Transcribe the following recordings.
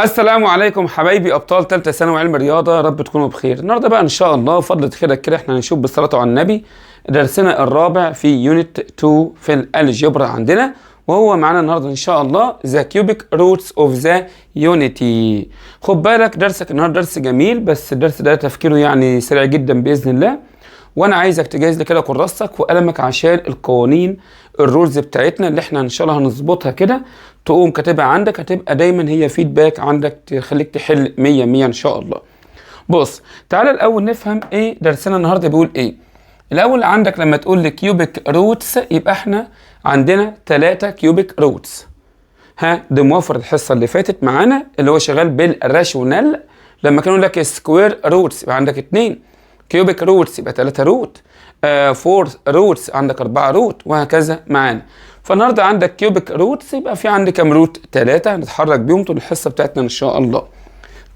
السلام عليكم حبايبي ابطال ثالثه ثانوي علم رياضه، يا رب تكونوا بخير. النهارده بقى ان شاء الله فضل خيرك كده احنا هنشوف بالصلاه على النبي درسنا الرابع في يونت 2 في الالجبرا عندنا، وهو معانا النهارده ان شاء الله ذا كيوبيك روتس اوف ذا يونيتي. خد بالك درسك النهارده درس جميل، بس الدرس ده تفكيره يعني سريع جدا باذن الله، وانا عايزك تجهز لي كده كراستك وقلمك عشان القوانين الرولز بتاعتنا اللي احنا ان شاء الله هنظبطها كده تقوم كاتبها عندك، هتبقى دايما هي فيدباك عندك تخليك تحل 100 100 ان شاء الله. بص تعالى الاول نفهم ايه درسنا النهارده بيقول ايه. الاول عندك لما تقول لي كيوبيك روتس يبقى احنا عندنا 3 كيوبيك روتس. ده موفر الحصه اللي فاتت معانا اللي هو شغال بالراشونال، لما كانوا لك سكوير روتس يبقى عندك 2 كيوبيك روتس يبقى 3 روت، 4 روتس عندك 4 روت، وهكذا معانا. فالنهارده عندك كيوبيك روتس يبقى في عندي كام روت؟ 3 هنتحرك بيهم طول الحصه بتاعتنا ان شاء الله.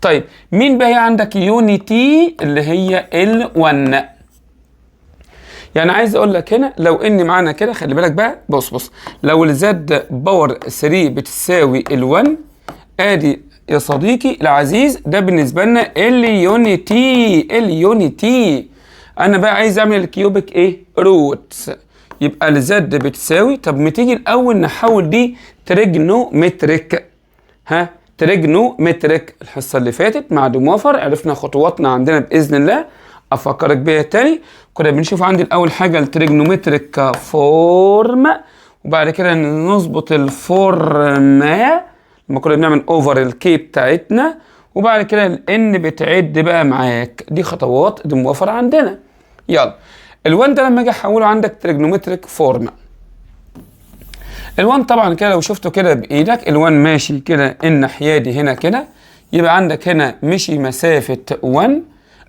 طيب مين بقى عندك يونيتي اللي هي ال1؟ يعني عايز اقول لك هنا لو ان معانا كده خلي بالك بقى، بص لو الزد باور 3 بتساوي ال1 ادي يا صديقي العزيز ده بالنسبه لنا اليونيتي. انا بقى عايز اعمل الكيوبيك ايه؟ روتس. يبقى الزد بتساوي، طب ما تيجي الاول نحول دي تريجنومتريك. تريجنومتريك الحصه اللي فاتت مع موفر عرفنا خطواتنا عندنا باذن الله. افكرك بيها تاني، كنا بنشوف عندي الاول حاجه التريجنومتريك فورم، وبعد كده نظبط الفورمه لما كنا بنعمل اوفر الكي بتاعتنا، وبعد كده الان بتعد بقى معاك. دي خطوات دي موفر عندنا. يلا ال1 ده لما اجي احوله عندك تريجنومتريك فورم. ال1 طبعا كده لو شفته كده بايدك ال1 ماشي كده الناحيه دي هنا كده، يبقى عندك هنا مشي مسافه 1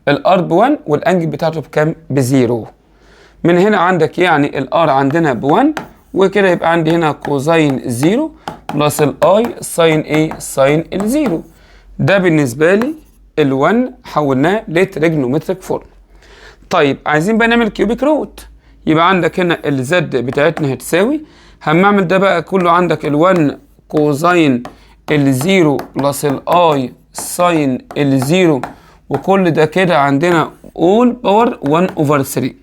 الار ب1 والانجل بتاعته بكام؟ بزيرو. من هنا عندك يعني الار عندنا ب1، وكده يبقى عندي هنا كوزين 0 بلس الاي ساين ايه؟ ساين الزيرو. ده بالنسبه لي ال1 حولناه لتريجنومتريك فورم. طيب عايزين بقى نعمل كيوبيك روت، يبقى عندك هنا الزد بتاعتنا هتساوي، هنعمل ده بقى كله عندك ال1 كوزين الزيرو بلس الاي ساين الزيرو، وكل ده كده عندنا اول باور 1 اوفر 3.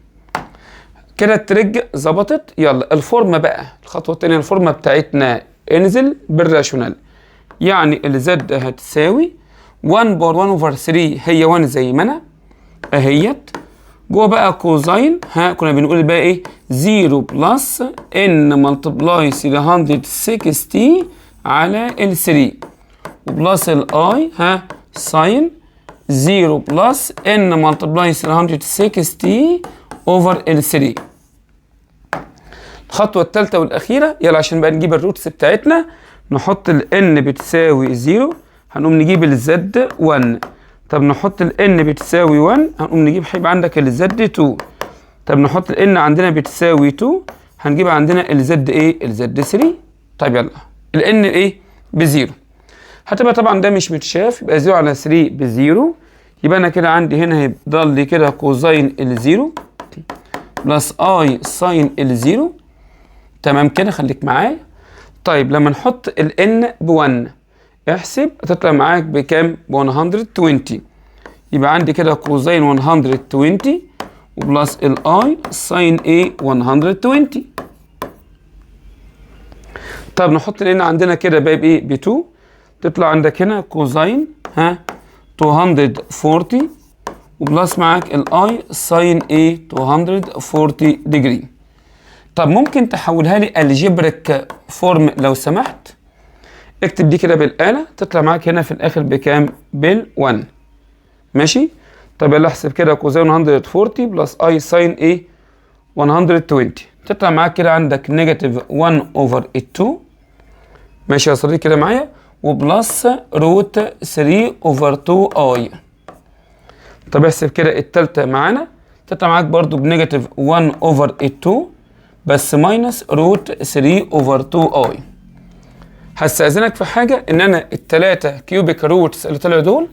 كده التريج ظبطت. يلا الفورمه بقى، الخطوه الثانيه الفورمه بتاعتنا انزل بالراشونال، يعني الزد هتساوي 1 باور 1 اوفر 3 هي 1 زي ما انا اهيت، جوه بقى كوزين كنا بنقول بقى ايه؟ 0 بلس ان ملتبلاي 360 على ال 3 وبلس الاي ساين 0 بلس ان ملتبلاي 360 اوفر ال 3. الخطوه الثالثه والاخيره، يلا عشان بقى نجيب الروتس بتاعتنا نحط ال n بتساوي 0، هنقوم نجيب الزد 1. طب نحط ال n بتساوي 1 هنقوم نجيب هيبقى عندك الزد 2. طب نحط ال n عندنا بتساوي 2 هنجيب عندنا الزد ايه؟ الزد 3. طيب يلا ال n ايه؟ بزيرو. هتبقى طبعا ده مش متشاف، يبقى 0 على 3 بزيرو، يبقى انا كده عندي هنا هيفضل لي كده كوزين الزيرو بلس اي ساين الزيرو. تمام كده خليك معايا. طيب لما نحط ال n ب1 احسب هتطلع معاك بكام؟ ب 120. يبقى عندي كده كوزين 120 وبلس الاي ساين ايه؟ 120. طب نحط ال n عندنا كده بقى بايه؟ ب2، تطلع عندك هنا كوزين 240 وبلس معاك الاي ساين ايه؟ 240 ديجري. طب ممكن تحولها لي الجبريك فورم لو سمحت؟ اكتب دي كده بالآلة تطلع معاك هنا في الآخر بكام؟ بال1. ماشي؟ طب يلا احسب كده كوزين 140 بلس اي ساين ايه؟ 120 تطلع معاك كده عندك نيجاتيف 1 اوفر 2. ماشي يا صديقي كده معايا؟ وبلس روت 3 اوفر 2 اي. طب احسب كده التالتة معانا تطلع معاك برضو بنيجاتيف 1 اوفر 2 بس ماينس روت 3 اوفر 2 اي. هستأذنك في حاجة ان انا التلاتة كيوبيك روتس اللي طلعوا دول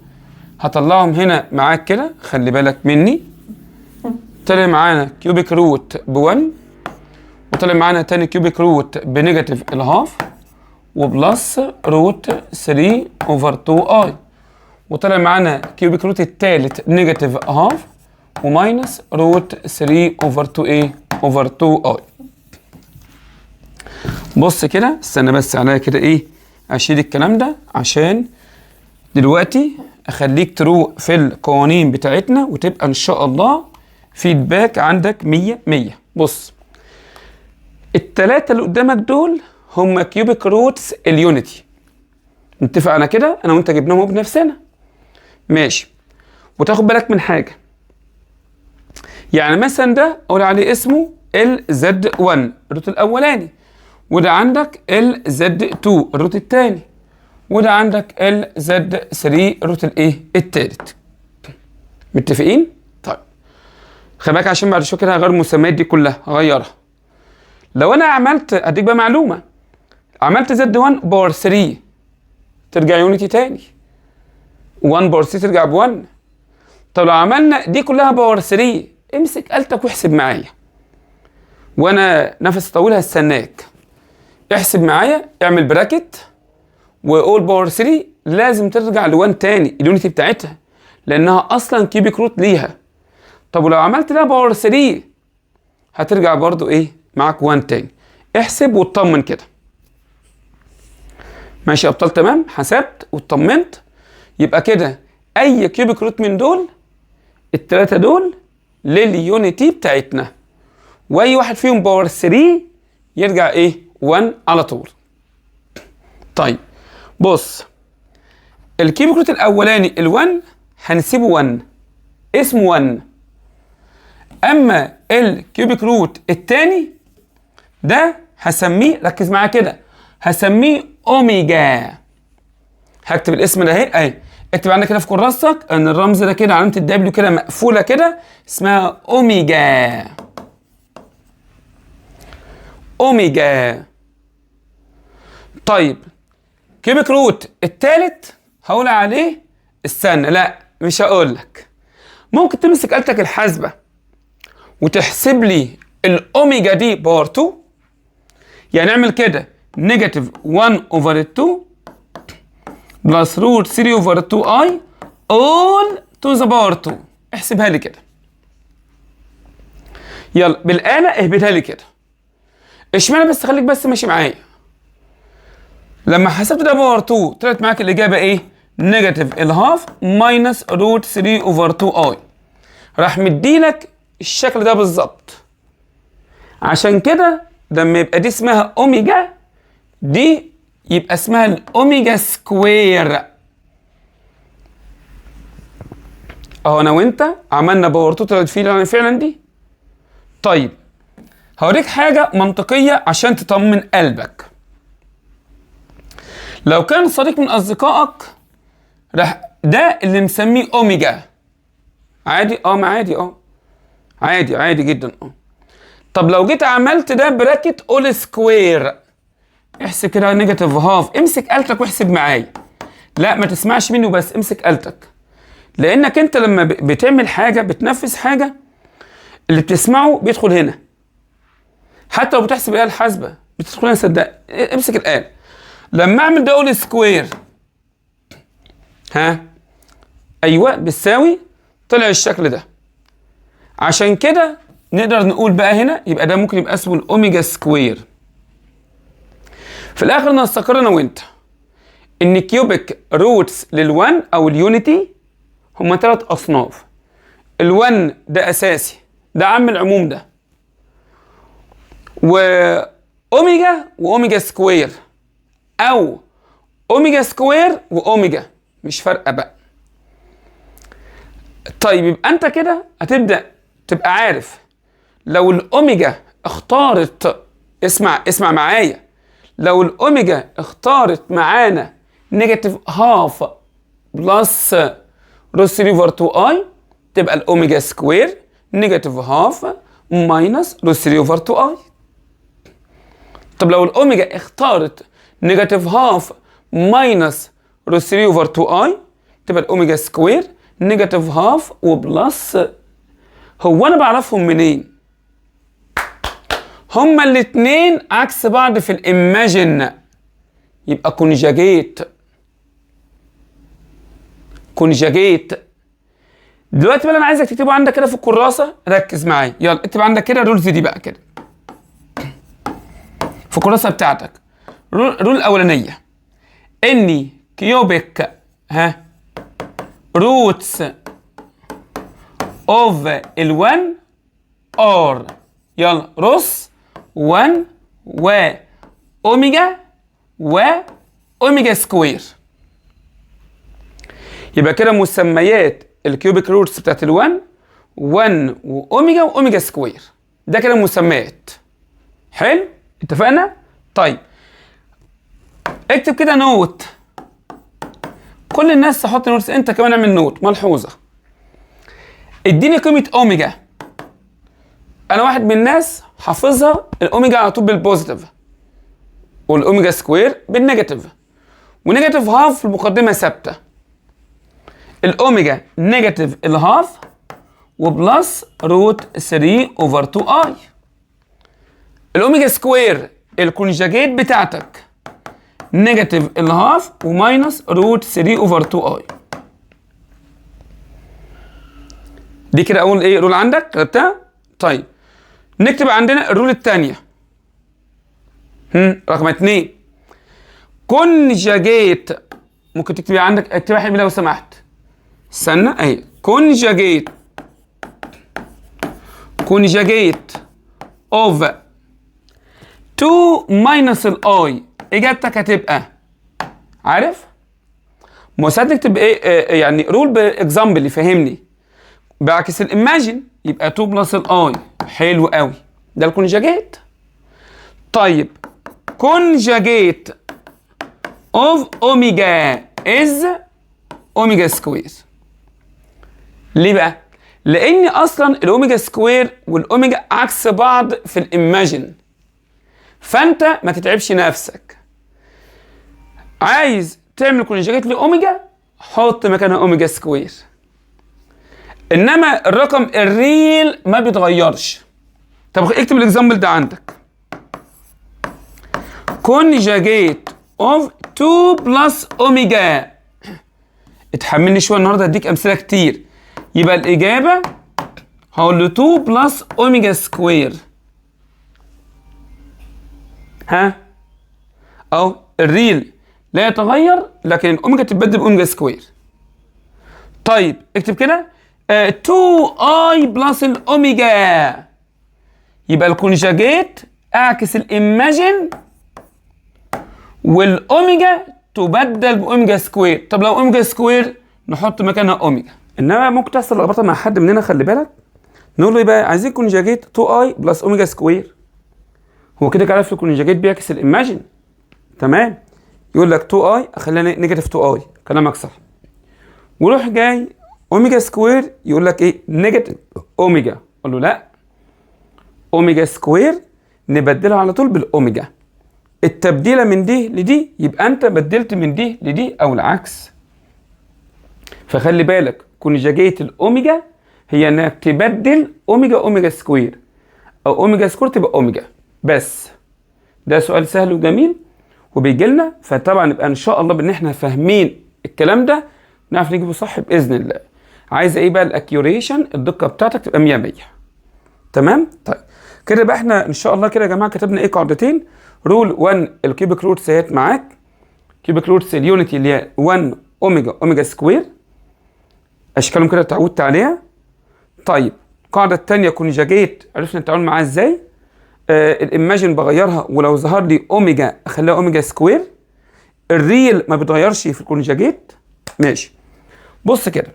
هطلعهم هنا معاك كده، خلي بالك مني. طلع معانا كيوبيك روت ب1، وطلع معانا تاني كيوبيك روت بنيجاتيف الهاف، وبلس روت 3 اوفر 2 اي، وطلع معانا كيوبيك روت التالت نيجاتيف هاف وماينس روت 3 اوفر 2 ايه اوفر 2 اي. بص كده، استنى بس عليا كده ايه اشيل الكلام ده عشان دلوقتي اخليك تروق في القوانين بتاعتنا وتبقى ان شاء الله فيدباك عندك 100. بص، التلاتة اللي قدامك دول هم كيوبيك روتس اليونتي، نتفق على كده انا وانت جبناهم بنفسنا ماشي. وتاخد بالك من حاجه، يعني مثلا ده اقول عليه اسمه LZ1 الروت الاولاني، وده عندك LZ2 الروت الثاني، وده عندك LZ3 الروت الايه الثالث. متفقين؟ طيب خلي بالك عشان بعد شويه كده هغير المسميات دي كلها، هغيرها. لو انا عملت اديك بقى معلومه، عملت Z1 باور 3 ترجع يونيتي تاني، 1 باور 3 ترجع ب1. طب لو عملنا دي كلها باور 3 امسك آلتك واحسب معايا، وانا نفس طويل هستناك. احسب معايا، اعمل براكت، واول باور 3 لازم ترجع ل1 تاني اليونيتي بتاعتها لانها اصلا كيوبيك روت ليها. طب ولو عملت ده باور 3 هترجع برضو ايه معاك 1 تاني. احسب واطمن كده. ماشي يا ابطال؟ تمام، حسبت واطمنت. يبقى كده اي كيوبيك روت من دول التلاتة دول لليونيتي بتاعتنا، واي واحد فيهم باور 3 يرجع ايه 1 على طول. طيب بص، الكيوبيك روت الاولاني ال1 هنسيبه 1 اسمه 1. اما الكيوبيك روت الثاني ده هسميه، ركز معايا كده، هسميه اوميجا. هكتب الاسم ده اهي، اكتب عندك كده في كراستك ان الرمز ده كده علامه الدبليو كده مقفوله كده اسمها اوميجا. اوميجا. طيب كيوبيك روت التالت هقول عليه، استنى لا مش هقول لك، ممكن تمسك آلتك الحاسبه وتحسب لي الاوميجا دي باور 2. يعني اعمل كده نيجاتيف 1 اوفر 2 بلس روت 3 اوفر 2 اي اول تو ذا باور 2. احسبها لي كده، يلا بالاله اهبطها لي كده. اشمعنى بس؟ خليك بس ماشي معايا. لما حسبت ده باور 2 طلعت معاك الاجابه ايه؟ نيجاتيف الهاف ماينس روت 3 اوفر 2 اي. راح مديلك الشكل ده بالظبط. عشان كده لما يبقى دي اسمها اوميجا، دي يبقى اسمها الاوميجا سكوير. اهو انا وانت عملنا باور 2 طلعت فعلا دي. طيب هوريك حاجه منطقيه عشان تطمن قلبك. لو كان صديق من اصدقائك راح ده اللي مسميه اوميجا عادي، ما عادي، عادي جدا. طب لو جيت عملت ده براكت اول سكوير، احسب كده نيجاتيف هاف، امسك آلتك واحسب معايا. لا ما تسمعش مني وبس، امسك آلتك، لانك انت لما بتعمل حاجه بتنفذ حاجه اللي بتسمعه بيدخل هنا. حتى لو بتحسب الآلة الحاسبه بتدخل هنا، صدق. امسك الآلة. لما اعمل ده اول سكوير، ايوه بتساوي، طلع الشكل ده. عشان كده نقدر نقول بقى هنا يبقى ده ممكن يبقى اسمه الاوميجا سكوير. في الاخر نستقر انا وانت ان كيوبيك روتس لل1 او اليونيتي هما 3 اصناف. ال1 ده اساسي، ده عم العموم ده، واوميجا واوميجا سكوير، او اوميجا سكوير واوميجا، مش فارقه بقى. طيب يبقى انت كده هتبدا تبقى عارف لو الاوميجا اختارت، اسمع معايا، لو الاوميجا اختارت معانا نيجاتيف هاف بلس روت 3 اوفر 2 اي تبقى الاوميجا سكوير نيجاتيف هاف ماينس روت 3 اوفر 2 اي. طب لو الاوميجا اختارت نيجاتيف هاف ماينس روت 3 اوفر 2 اي تبقى الاوميجا سكوير نيجاتيف هاف وبلس. هو انا بعرفهم منين؟ هما الاتنين عكس بعض في الايماجن، يبقى كونجاجيت. كونجاجيت. دلوقتي بقى انا عايزك تكتبه عندك كده في الكراسه، ركز معايا، يلا اكتب عندك كده الرولز دي بقى كده في الكراسه بتاعتك. رول الاولانيه اني كيوبيك روتس اوف ال1 ار، يلا رص 1 و اوميجا سكوير. يبقى كده مسميات الكيوبيك روتس بتاعت ال1 1 واوميجا سكوير، ده كده مسميات. حلو اتفقنا؟ طيب اكتب كده نوت، كل الناس تحط نوتس، انت كمان اعمل نوت ملحوظه. اديني قيمه اوميجا. انا واحد من الناس حافظها الاوميجا على طول بالبوزيتيف والاوميجا سكوير بالنيجاتيف، ونيجاتيف هاف في المقدمه ثابته. الاوميجا نيجاتيف الهاف وبلس روت 3 اوفر 2 اي. الاوميجا سكوير الكونجاجيت بتاعتك نيجاتيف الهاف وماينس روت 3 اوفر 2 اي. دي كده اول ايه رول عندك كتبتها. طيب نكتب عندنا الرول الثانيه رقم 2 كونجاجيت. ممكن تكتبها عندك، اكتبها حلو لو سمحت. استنى اهي كونجاجيت اوف 2 ماينس الاي، اجابتك هتبقى عارف؟ مساعد تكتب ايه يعني رول باكزامبل يفهمني. بعكس الايماجن يبقى 2 بلس الاي. حلو قوي، ده الكونجاجيت. طيب كونجاجيت اوف اوميجا از اوميجا سكوير. ليه بقى؟ لان اصلا الاوميجا سكوير والاوميجا عكس بعض في الايماجن، فانت ما تتعبش نفسك. عايز تعمل كونجاجيت لاوميجا، حط مكانها اوميجا سكوير. انما الرقم الريل ما بيتغيرش. طب اكتب الاكزامبل ده عندك. كونجاجيت اوف 2 بلس اوميجا. اتحملني شويه النهارده، هديك امثله كتير. يبقى الاجابه هقول له 2 بلس اوميجا سكوير. او الريل لا يتغير، لكن الاوميجا تتبدل باوميجا سكوير. طيب اكتب كده 2 اي بلس الاوميجا. يبقى الكونجاجيت اعكس الايماجن والاوميجا تبدل باوميجا سكوير. طب لو اوميجا سكوير نحط مكانها اوميجا. انما ممكن تحصل لخبطه مع حد مننا، خلي بالك. نقول له يبقى عايزين كونجاجيت 2 اي بلس اوميجا سكوير. هو كده عارف الكونجاجيت بيعكس الايماجن، تمام؟ يقول لك 2 اي اخليها نيجاتيف 2 اي، كلامك صح. وروح جاي اوميجا سكوير يقول لك ايه؟ نيجاتيف اوميجا. اقول له لا، اوميجا سكوير نبدلها على طول بالاوميجا. التبديله من دي لدي يبقى انت بدلت من دي لدي او العكس. فخلي بالك كونجاجيت الاوميجا هي انك تبدل اوميجا سكوير، او اوميجا سكوير تبقى اوميجا بس. ده سؤال سهل وجميل وبيجي لنا، فطبعا نبقى ان شاء الله بان احنا فاهمين الكلام ده نعرف نجيبه صح باذن الله. عايزه ايه بقى؟ الاكيوريشن، الدقه بتاعتك تبقى 100. تمام؟ طيب كده بقى احنا ان شاء الله كده يا جماعه كتبنا ايه؟ قاعدتين. رول 1 الكيوبيك روتس اهيت معاك، كيوبيك روتس اليونتي اللي هي 1 اوميجا سكوير، اشكالهم كده اتعودت عليها. طيب القاعده الثانيه كونجاجيت، عرفنا نتعامل معاها ازاي. الايماجن بغيرها، ولو ظهر لي اوميجا اخليها اوميجا سكوير. الريل ما بيتغيرش في الكونجاجيت. ماشي، بص كده،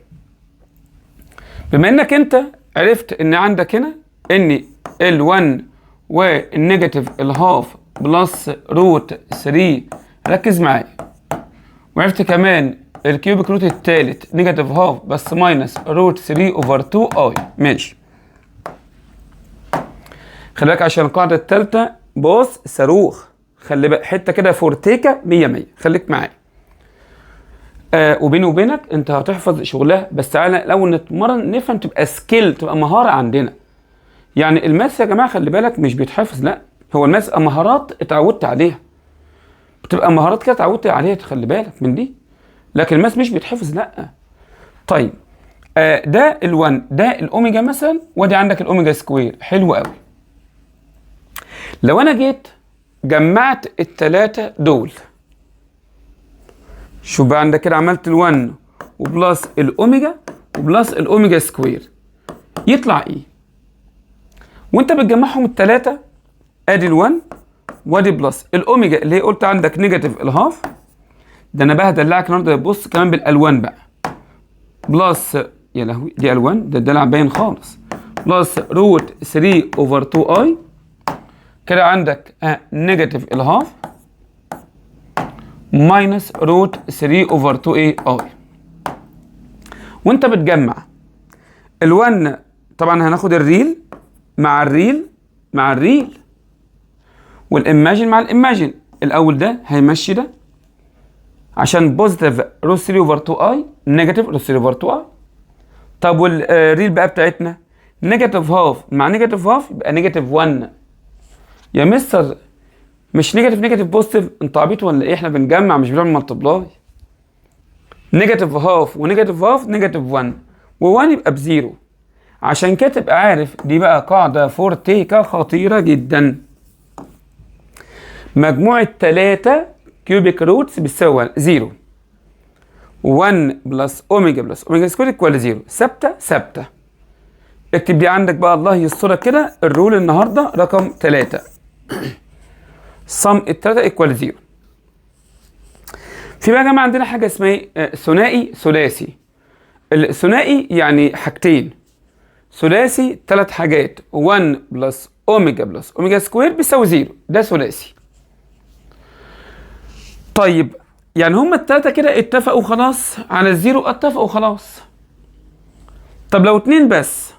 بما انك انت عرفت ان عندك هنا ان ال1 والنيجاتيف الهاف بلس روت 3، ركز معايا. وعرفت كمان الكيوبيك روت الثالث نيجاتيف هاف بس ماينس روت 3 اوفر 2 اي. ماشي، خلي بالك عشان القاعده الثالثه بص صاروخ، خلي بالك حته كده فورتيكا 100. خليك معايا. وبيني وبينك انت هتحفظ شغلها، بس تعالى لو نتمرن نفهم، تبقى سكيل، تبقى مهاره عندنا. يعني الماس يا جماعه خلي بالك مش بيتحفظ، لا، هو الماس مهارات اتعودت عليها. بتبقى مهارات كده اتعودت عليها، تخلي بالك من دي، لكن الماس مش بيتحفظ، لا. طيب ده ال1 ده الاوميجا مثلا، وادي عندك الاوميجا سكوير، حلو قوي. لو انا جيت جمعت الثلاثه دول، شوف بقى عندك كده، عملت ال1 وبلس الاوميجا وبلس الاوميجا سكوير، يطلع ايه؟ وانت بتجمعهم الثلاثه، ادي ال1 وادي بلس الاوميجا اللي هي قلت عندك نيجاتيف الهاف، ده انا بقى هدلعك النهارده، بص كمان بالالوان بقى، بلس يا لهوي دي الوان، ده الدلع باين خالص، بلس روت 3 اوفر 2 اي، كده عندك نيجاتيف الهاف ماينس روت 3 اوفر 2 اي. وانت بتجمع ال1 طبعا هناخد الريل مع الريل مع الريل، والايماجن مع الايماجن، الاول ده هيمشي ده عشان بوزيتيف روت 3 اوفر 2 اي، نيجاتيف روت 3 اوفر 2 اي. طب والريل بقى بتاعتنا نيجاتيف هاف مع نيجاتيف هاف يبقى نيجاتيف 1. يا مستر مش نيجاتيف بوزيتيف، انت عبيط ولا ايه؟ احنا بنجمع مش بنعمل ملتبلاي. نيجاتيف هاف ونيجاتيف هاف نيجاتيف 1 و1 يبقى بزيرو. عشان كده تبقى عارف دي بقى قاعدة فورتيكا خطيرة جدا. مجموعة 3 كيوبيك روتس بتساوي 0. 1 بلس اوميجا بلس اوميجا سكوير ايكوال 0، ثابتة. اكتب دي عندك بقى، الله يسترك كده، الرول النهارده رقم 3. صم التلاتة ايكوال 0. في بقى يا جماعة عندنا حاجة اسمها ايه؟ ثنائي ثلاثي. الثنائي يعني حاجتين، ثلاثي 3 حاجات، 1 بلس اوميجا سكوير بيساوي 0، ده ثلاثي. طيب يعني هما التلاتة كده اتفقوا خلاص على الزيرو، اتفقوا خلاص. طب لو 2 بس،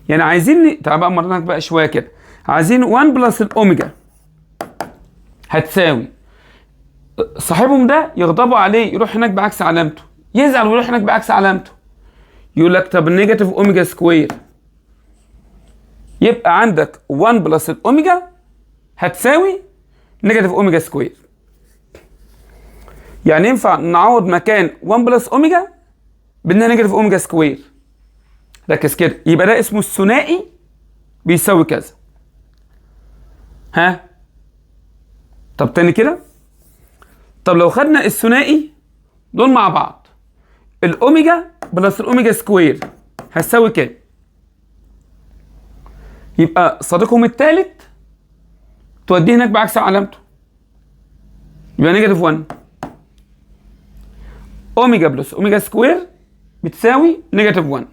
يعني عايزين تعال بقى مرنك بقى شوية كده، عايزين 1 بلس الاوميجا هتساوي، صاحبهم ده يغضبوا عليه يروح هناك بعكس علامته، يزعل ويروح هناك بعكس علامته، يقول لك طب النيجاتيف اوميجا سكوير، يبقى عندك 1 بلس الاوميجا هتساوي نيجاتيف اوميجا سكوير. يعني ينفع نعوض مكان 1 بلس اوميجا بدنا نيجاتيف اوميجا سكوير. ركز كده، يبقى ده اسمه الثنائي بيساوي كذا. ها طب تاني كده، طب لو خدنا الثنائي دول مع بعض، الاوميجا بلس الاوميجا سكوير هتساوي كام؟ يبقى صديقهم الثالث توديه هناك بعكس علامته، يبقى نيجاتيف 1. اوميجا بلس اوميجا سكوير بتساوي نيجاتيف 1.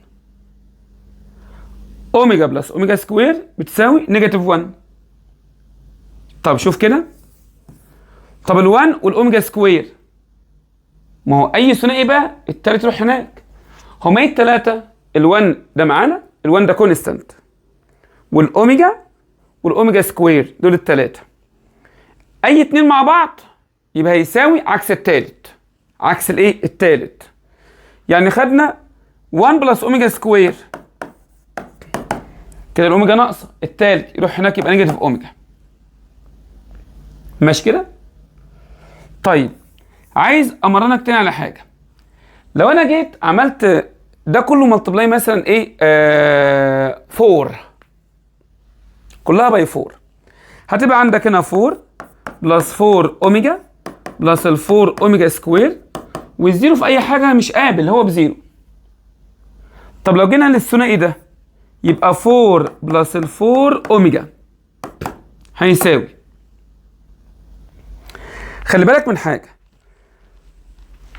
اوميجا بلس اوميجا سكوير بتساوي نيجاتيف 1. طب شوف كده، طب ال1 والاوميجا سكوير، ما هو اي ثنائي بقى التالت يروح هناك. هما ايه التلاته؟ ال1 ده معانا، ال1 ده كونستانت، والاوميجا سكوير دول التلاته. اي اتنين مع بعض يبقى هيساوي عكس التالت، عكس الايه؟ التالت. يعني خدنا 1 بلس اوميجا سكوير، كده الاوميجا ناقصه، التالت يروح هناك يبقى نيجاتيف اوميجا. ماشي كده؟ طيب عايز امرنك تاني على حاجه. لو انا جيت عملت ده كله ملتبلاي مثلا ايه 4، كلها باي 4، هتبقى عندك هنا 4 بلس 4 اوميجا بلس ال 4 اوميجا سكوير، والزيرو في اي حاجه مش قابل، هو بزيرو. طب لو جينا للثنائي ده يبقى 4 بلس ال 4 اوميجا هيساوي، خلي بالك من حاجه،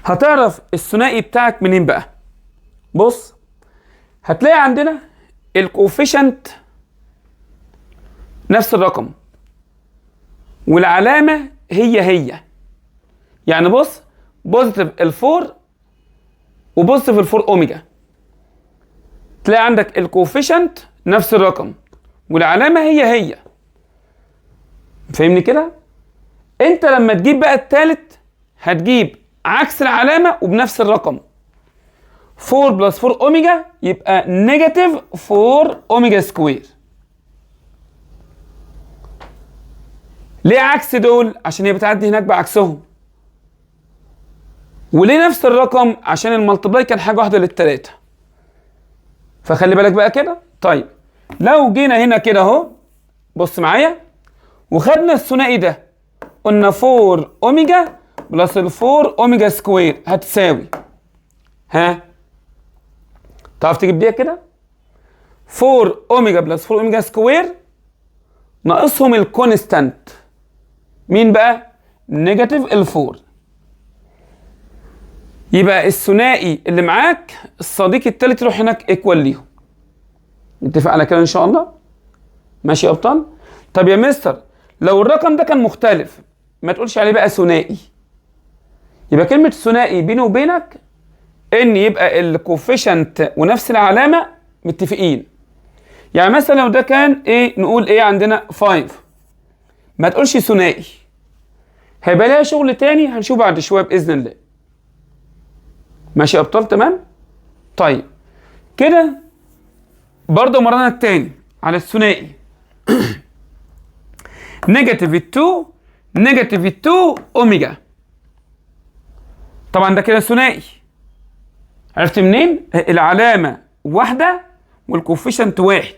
هتعرف الثنائي بتاعك منين بقى؟ بص، هتلاقي عندنا الكوفيشنت نفس الرقم والعلامه هي. يعني بص، بوزيتيف ال4 وبوزيتيف ال4 اوميجا، تلاقي عندك الكوفيشنت نفس الرقم والعلامه هي. فاهمني كده؟ انت لما تجيب بقى التالت هتجيب عكس العلامه وبنفس الرقم. 4 بلس 4 اوميجا يبقى نيجاتيف 4 اوميجا سكوير. ليه عكس دول؟ عشان هي بتعدي هناك بعكسهم. وليه نفس الرقم؟ عشان الملتبلاي كان حاجه واحده للتلاته. فخلي بالك بقى كده. طيب لو جينا هنا كده اهو، بص معايا، وخدنا الثنائي ده، قلنا 4 اوميجا بلس ال 4 اوميجا سكوير هتساوي، ها تعرف تجيب دي كده؟ 4 اوميجا بلس 4 اوميجا سكوير ناقصهم الكونستانت. مين بقى؟ نيجاتيف ال 4. يبقى الثنائي اللي معاك الصديق التالت يروح هناك ايكوال ليهم. نتفق على كده ان شاء الله؟ ماشي يا ابطال؟ طب يا مستر لو الرقم ده كان مختلف ما تقولش عليه بقى ثنائي. يبقى كلمة ثنائي بيني وبينك ان يبقى الكوفيشنت ونفس العلامة متفقين. يعني مثلا لو ده كان ايه، نقول ايه عندنا 5، ما تقولش ثنائي، هيبقى لها شغل تاني هنشوف بعد شوية بإذن الله. ماشي يا ابطال؟ تمام؟ طيب كده برضه مرنا التاني على الثنائي. نيجاتيف 2 نيجاتيف 2 اوميجا. طبعا ده كده ثنائي. عرفت منين؟ العلامة واحدة والكوفيشنت واحد.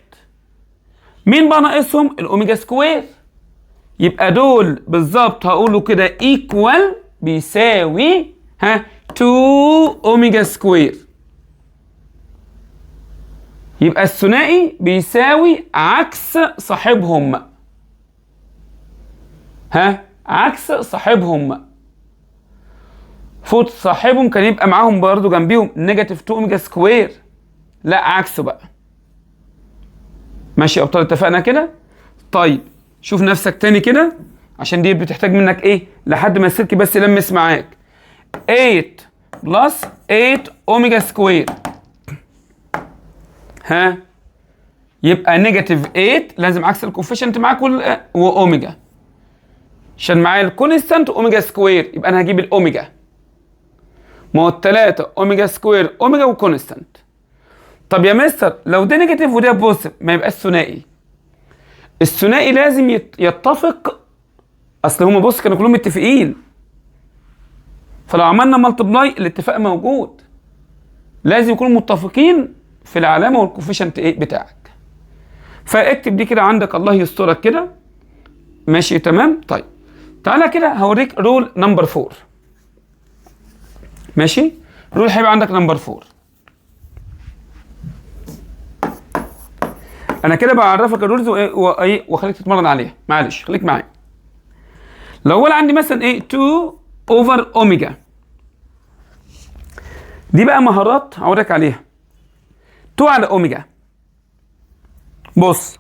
مين بقى ناقصهم؟ الاوميجا سكوير. يبقى دول بالظبط هقوله كده ايكوال بيساوي 2 اوميجا سكوير. يبقى الثنائي بيساوي عكس صاحبهم. عكس صاحبهم. فوت صاحبهم كان يبقى معاهم برضو جنبيهم نيجاتيف 2 اوميجا سكوير، لا عكسه بقى. ماشي يا ابطال؟ اتفقنا كده؟ طيب شوف نفسك تاني كده، عشان دي بتحتاج منك ايه لحد ما السلك بس يلمس معاك. 8 بلس 8 اوميجا سكوير، يبقى نيجاتيف 8 لازم عكس الكوفيشنت معاك واوميجا، عشان معايا الكونستانت اوميجا سكوير يبقى انا هجيب الاوميجا. ما هو التلاتة اوميجا سكوير اوميجا وكونستانت. طب يا مستر لو ده نيجاتيف وده بوزيتيف ما يبقاش ثنائي. الثنائي لازم يتفق، اصل هما بص كانوا كلهم متفقين، فلو عملنا مالتبلاي الاتفاق موجود. لازم يكونوا متفقين في العلامه والكوفيشنت ايه بتاعك. فاكتب دي كده عندك، الله يسترك كده. ماشي تمام؟ طيب تعالى كده هوريك رول نمبر 4. ماشي؟ رول هيبقى عندك نمبر 4. انا كده بعرفك الرولز وايه وخليك تتمرن عليها. معلش خليك معايا. لو هو عندي مثلا ايه 2 اوفر اوميجا، دي بقى مهارات هوريك عليها. 2 على اوميجا. بص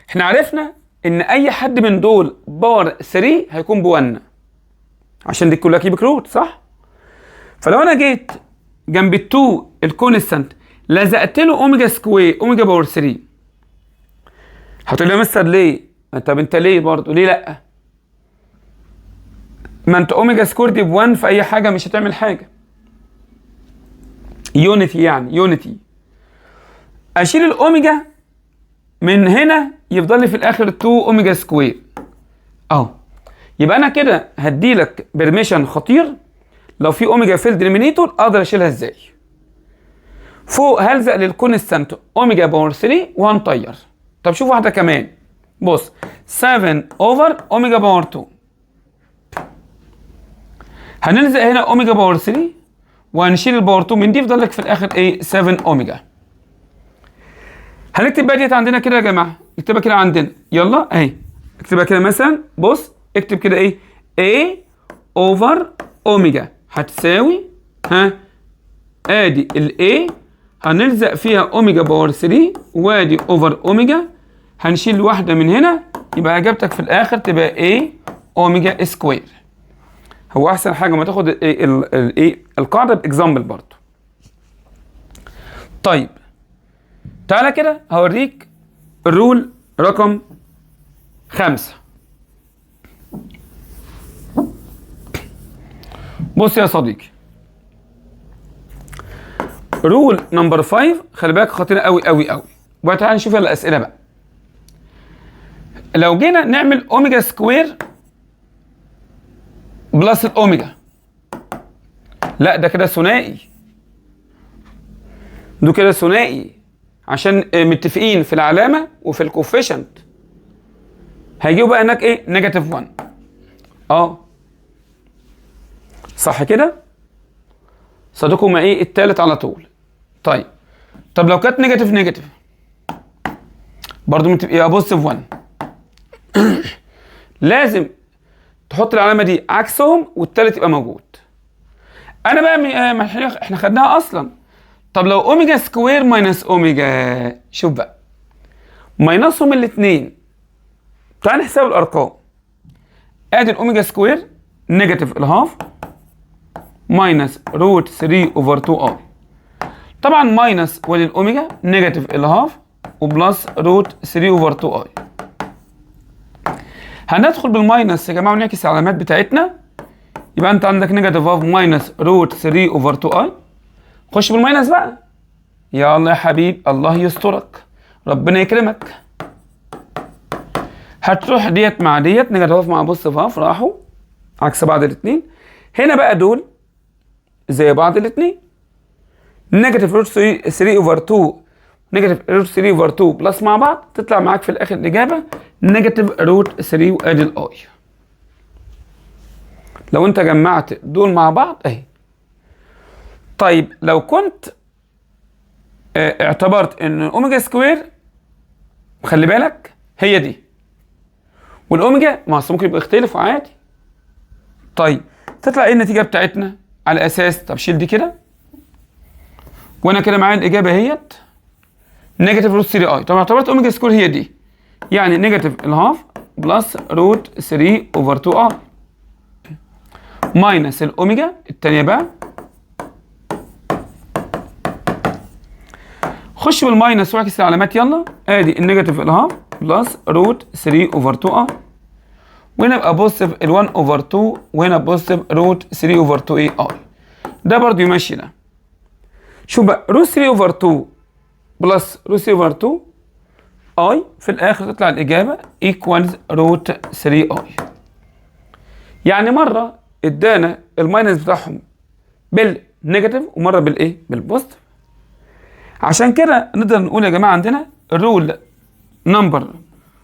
احنا عرفنا ان اي حد من دول باور 3 هيكون ب1، عشان دي كلها كيبك روت صح؟ فلو انا جيت جنب ال2 الكونستانت لزقت له اوميجا سكوير اوميجا باور 3، هتقول لي يا مستر ليه؟ طب انت ليه برضه؟ ليه لا؟ ما انت اوميجا سكوير دي ب1 في اي حاجه مش هتعمل حاجه. يونيتي يعني يونيتي. اشيل الاوميجا من هنا يفضل لي في الاخر 2 اوميجا سكوير اهو. يبقى انا كده هديلك بيرميشن خطير. لو في اوميجا في الدينومينيتور اقدر اشيلها ازاي؟ فوق هلزق للكونستانت اوميجا باور 3 وهنطير. طب شوف واحده كمان. بص 7 اوفر اوميجا باور 2، هنلزق هنا اوميجا باور 3 وهنشيل الباور 2 من دي، يفضل لك في الاخر ايه 7 اوميجا. هنكتب بقى ديت عندنا كده يا جماعه، اكتبها كده عندنا يلا اهي. اكتبها كده مثلا، بص اكتب كده ايه A اوفر اوميجا هتساوي ادي ال A هنلزق فيها اوميجا باور 3 وادي اوفر اوميجا، هنشيل واحده من هنا يبقى اجابتك في الاخر تبقى A اوميجا سكوير. هو احسن حاجه ما تاخد القاعده باكزامبل برضه. طيب تعالى كده هوريك الرول رقم 5. بص يا صديقي، رول نمبر 5 خلي بالك خطيره قوي قوي قوي. وتعالى نشوف الاسئله بقى. لو جينا نعمل اوميجا سكوير بلس الاوميجا. لا ده كده ثنائي، ده كده ثنائي عشان متفقين في العلامه وفي الكوفيشنت. هيجيبوا بقى هناك ايه؟ نيجاتيف 1. صح كده؟ صديقكم ايه التالت على طول. طيب طب لو كانت نيجاتيف برضو يبقى بوزيتيف 1. لازم تحط العلامه دي عكسهم والتالت يبقى موجود. انا بقى احنا خدناها اصلا. طب لو اوميجا سكوير ماينس اوميجا، شوف بقى ماينسهم الاثنين. تعال نحسب الارقام. ادي الاوميجا سكوير نيجاتيف الهاف ماينس روت 3 اوفر 2 اي. طبعا ماينس وللاوميجا نيجاتيف الهاف وبلس روت 3 اوفر 2 اي. هندخل بالماينس يا جماعه ونعكس العلامات بتاعتنا. يبقى انت عندك نيجاتيف هاف ماينس روت 3 اوفر 2 اي. خش بالماينس بقى. يلا يا حبيب الله يسترك، ربنا يكرمك. هتروح ديت مع ديت، نيجاتيف هاف مع بوزيتيف هاف راحوا عكس بعض الاثنين. هنا بقى دول زي بعض الاثنين. نيجاتيف روت 3 اوفر 2 نيجاتيف روت 3 اوفر 2 بلس مع بعض تطلع معاك في الاخر الاجابه نيجاتيف روت 3 وادي الاي. لو انت جمعت دول مع بعض اهي. طيب لو كنت اعتبرت ان اوميجا سكوير، خلي بالك هي دي والاوميجا ما ممكن يبقى يختلفوا عادي. طيب تطلع ايه النتيجه بتاعتنا؟ على اساس طب شيل دي كده وانا كده معايا الاجابه اهيت نيجاتيف روت 3 اي. طب اعتبرت اوميجا سكوير هي دي، يعني نيجاتيف الهاف بلس روت 3 اوفر 2 اي ماينس الاوميجا الثانيه بقى. خش بالماينس واعكس العلامات. يلا ادي النيجاتيف الهاف بلس روت 3 اوفر 2 اي، وهنا يبقى بوزيتيف ال1 اوفر 2 وهنا بوزيتيف روت 3 اوفر 2 اي. ده برضه يمشي ده. شوف بقى روت 3 اوفر 2 بلس روت 3 اوفر 2 اي في الاخر تطلع الاجابه ايكوالز روت 3 اي. يعني مره ادانا الماينس بتاعهم بالنيجاتيف ومره بالايه؟ بالبوزيتيف. عشان كده نقدر نقول يا جماعه عندنا الرول نمبر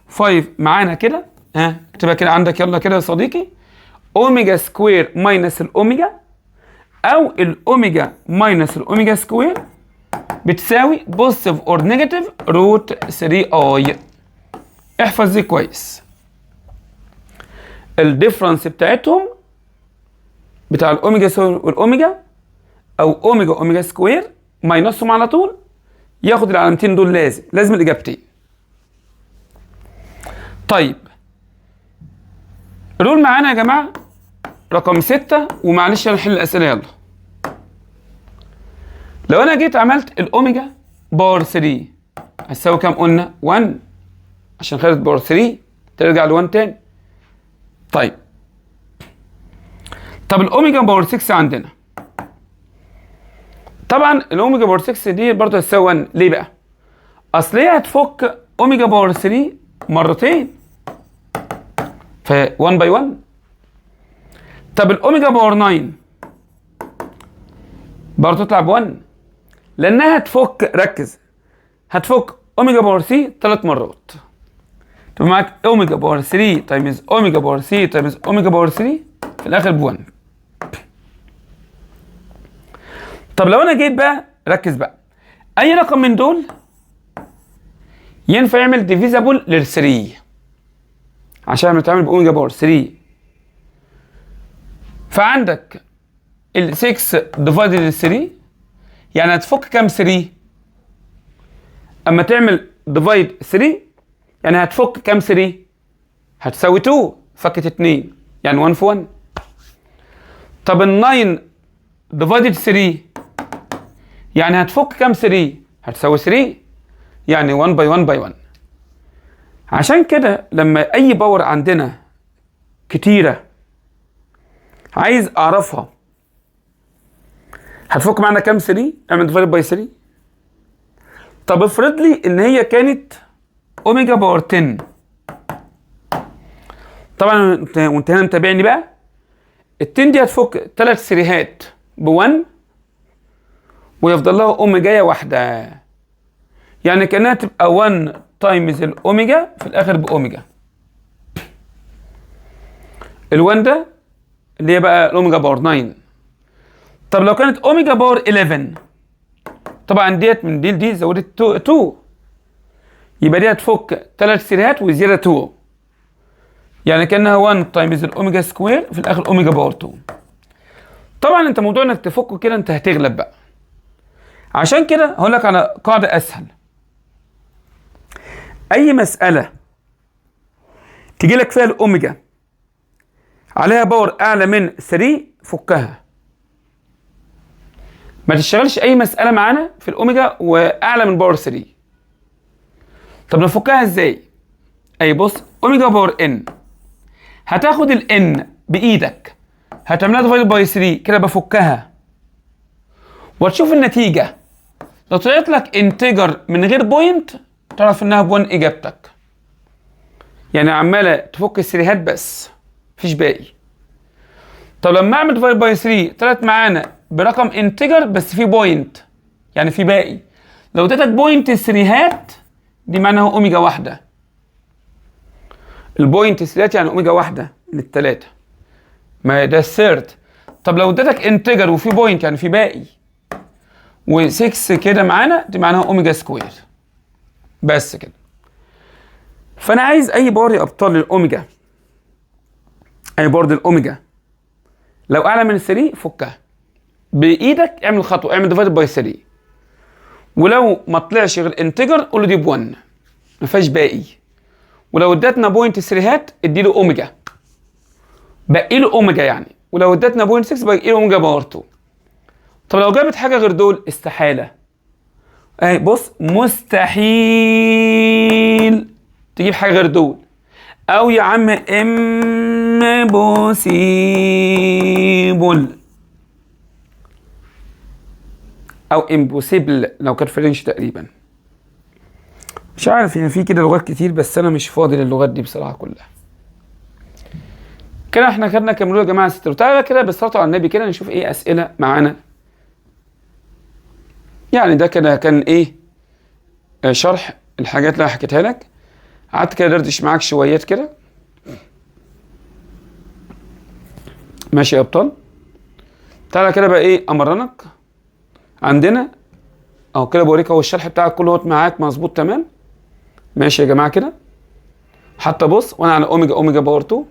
5 معانا كده. اكتبها كده عندك يلا كده يا صديقي. اوميجا سكوير ماينس الاوميجا او الاوميجا ماينس الاوميجا سكوير بتساوي بوزيتيف اور نيجاتيف روت 3 اي. احفظ دي كويس. الديفرنس بتاعتهم بتاع الاوميجا والاوميجا او اوميجا سكوير ماينسهم على طول ياخد العلامتين دول. لازم الاجابتين. طيب رول معانا يا جماعه رقم 6 ومعلش هنحل الاسئله يلا. لو انا جيت عملت الاوميجا باور 3 هتساوي كام؟ قلنا 1 عشان خدت باور 3 ترجع ل 1 تاني. طب الاوميجا باور 6 عندنا طبعا الاوميجا باور 6 دي برضه هتساوي 1. ليه بقى؟ اصل هي هتفك اوميجا باور 3 مرتين ف 1 باي 1. طب الاوميجا باور 9 برضه تطلع ب 1 لانها هتفك، ركز، هتفك اوميجا باور 3 3 مرات. طب معاك اوميجا باور 3 تايمز اوميجا باور 3 تايمز اوميجا باور 3 في الاخر ب 1. طب لو انا جيت بقى ركز بقى، اي رقم من دول ينفع يعمل ديفيزابل لل 3 عشان بتعمل باوميجا باور 3. فعندك ال 6 ديفايدد لل 3 يعني هتفك كام 3؟ اما تعمل ديفايد 3 يعني هتفك كام 3؟ هتساوي 2 فكت 2 يعني 1 في 1. طب ال 9 ديفايدد 3 يعني هتفك كام 3؟ هتساوي 3 يعني 1 باي 1 باي 1. عشان كده لما اي باور عندنا كتيره عايز اعرفها هتفك معانا كام 3؟ اعمل ديفايد باي 3. طب افرض لي ان هي كانت اوميجا باور 10. طبعا وانت هنا متابعني بقى، ال10 دي هتفك 3 سيريهات ب1 ويفضل لها اوميجا واحده، يعني كانها تبقى 1 تايمز الاوميجا في الاخر باوميجا. ال1 ده اللي هي بقى الاوميجا باور 9. طب لو كانت اوميجا باور 11 طبعا ديت من دي لدي زودت 2 يبقى دي هتفك 3 سيريهات وزياده 2، يعني كانها 1 تايمز الاوميجا سكوير في الاخر اوميجا باور 2. طبعا انت موضوع انك تفكه كده انت هتغلب بقى. عشان كده هقول لك على قاعده اسهل. اي مساله تيجي لك فيها الاوميجا عليها باور اعلى من 3 فكها. ما تشتغلش اي مساله معانا في الاوميجا واعلى من باور 3. طب نفكها ازاي؟ اي بص، اوميجا باور ان هتاخد الان بايدك هتعملها ديفايد باي 3 كده بفكها وتشوف النتيجه. لو طلعت لك انتجر من غير بوينت تعرف انها ب1 اجابتك، يعني عماله تفك السريهات بس مفيش باقي. طب لما اعمل ديفايد باي 3 طلعت معانا برقم انتجر بس في بوينت، يعني في باقي. لو اديتك بوينت السريهات دي معناها اوميجا واحده. البوينت السريهات يعني اوميجا واحده من الثلاثه، ما ده الثيرد. طب لو اديتك انتجر وفي بوينت يعني في باقي و6 كده معانا دي معناها اوميجا سكوير بس كده. فانا عايز اي باور يا ابطال للاوميجا، اي باور للاوميجا لو اعلى من 3 فكها بايدك، اعمل خطوه اعمل ديفايد باي 3، ولو ما طلعش غير انتجر قول له دي ب1 ما فيهاش باقي. ولو ادتنا بوينت 3 هات ادي له اوميجا بقي له اوميجا يعني، ولو ادتنا بوينت 6 بقي له اوميجا باور 2. طب لو جابت حاجه غير دول استحاله. اهي بص، مستحيل تجيب حاجه غير دول، او يا عم امبوسيبل او امبوسيبل لو كانت فرنش تقريبا. مش عارف يعني في كده لغات كتير بس انا مش فاضي للغات دي بصراحه كلها. كده احنا خدنا كملوا يا جماعه ستر. تعالى كده بالصلاه على النبي كده نشوف ايه اسئله معانا. يعني ده كده كان ايه شرح الحاجات اللي انا حكيتها لك. قعدت كده دردش معاك شويات كده. ماشي يا ابطال. تعالى كده بقى ايه امرنك عندنا اهو كده بوريك اهو الشرح بتاعك كله اهوت معاك مظبوط تمام. ماشي يا جماعه كده. حتى بص وانا على اوميجا باور 2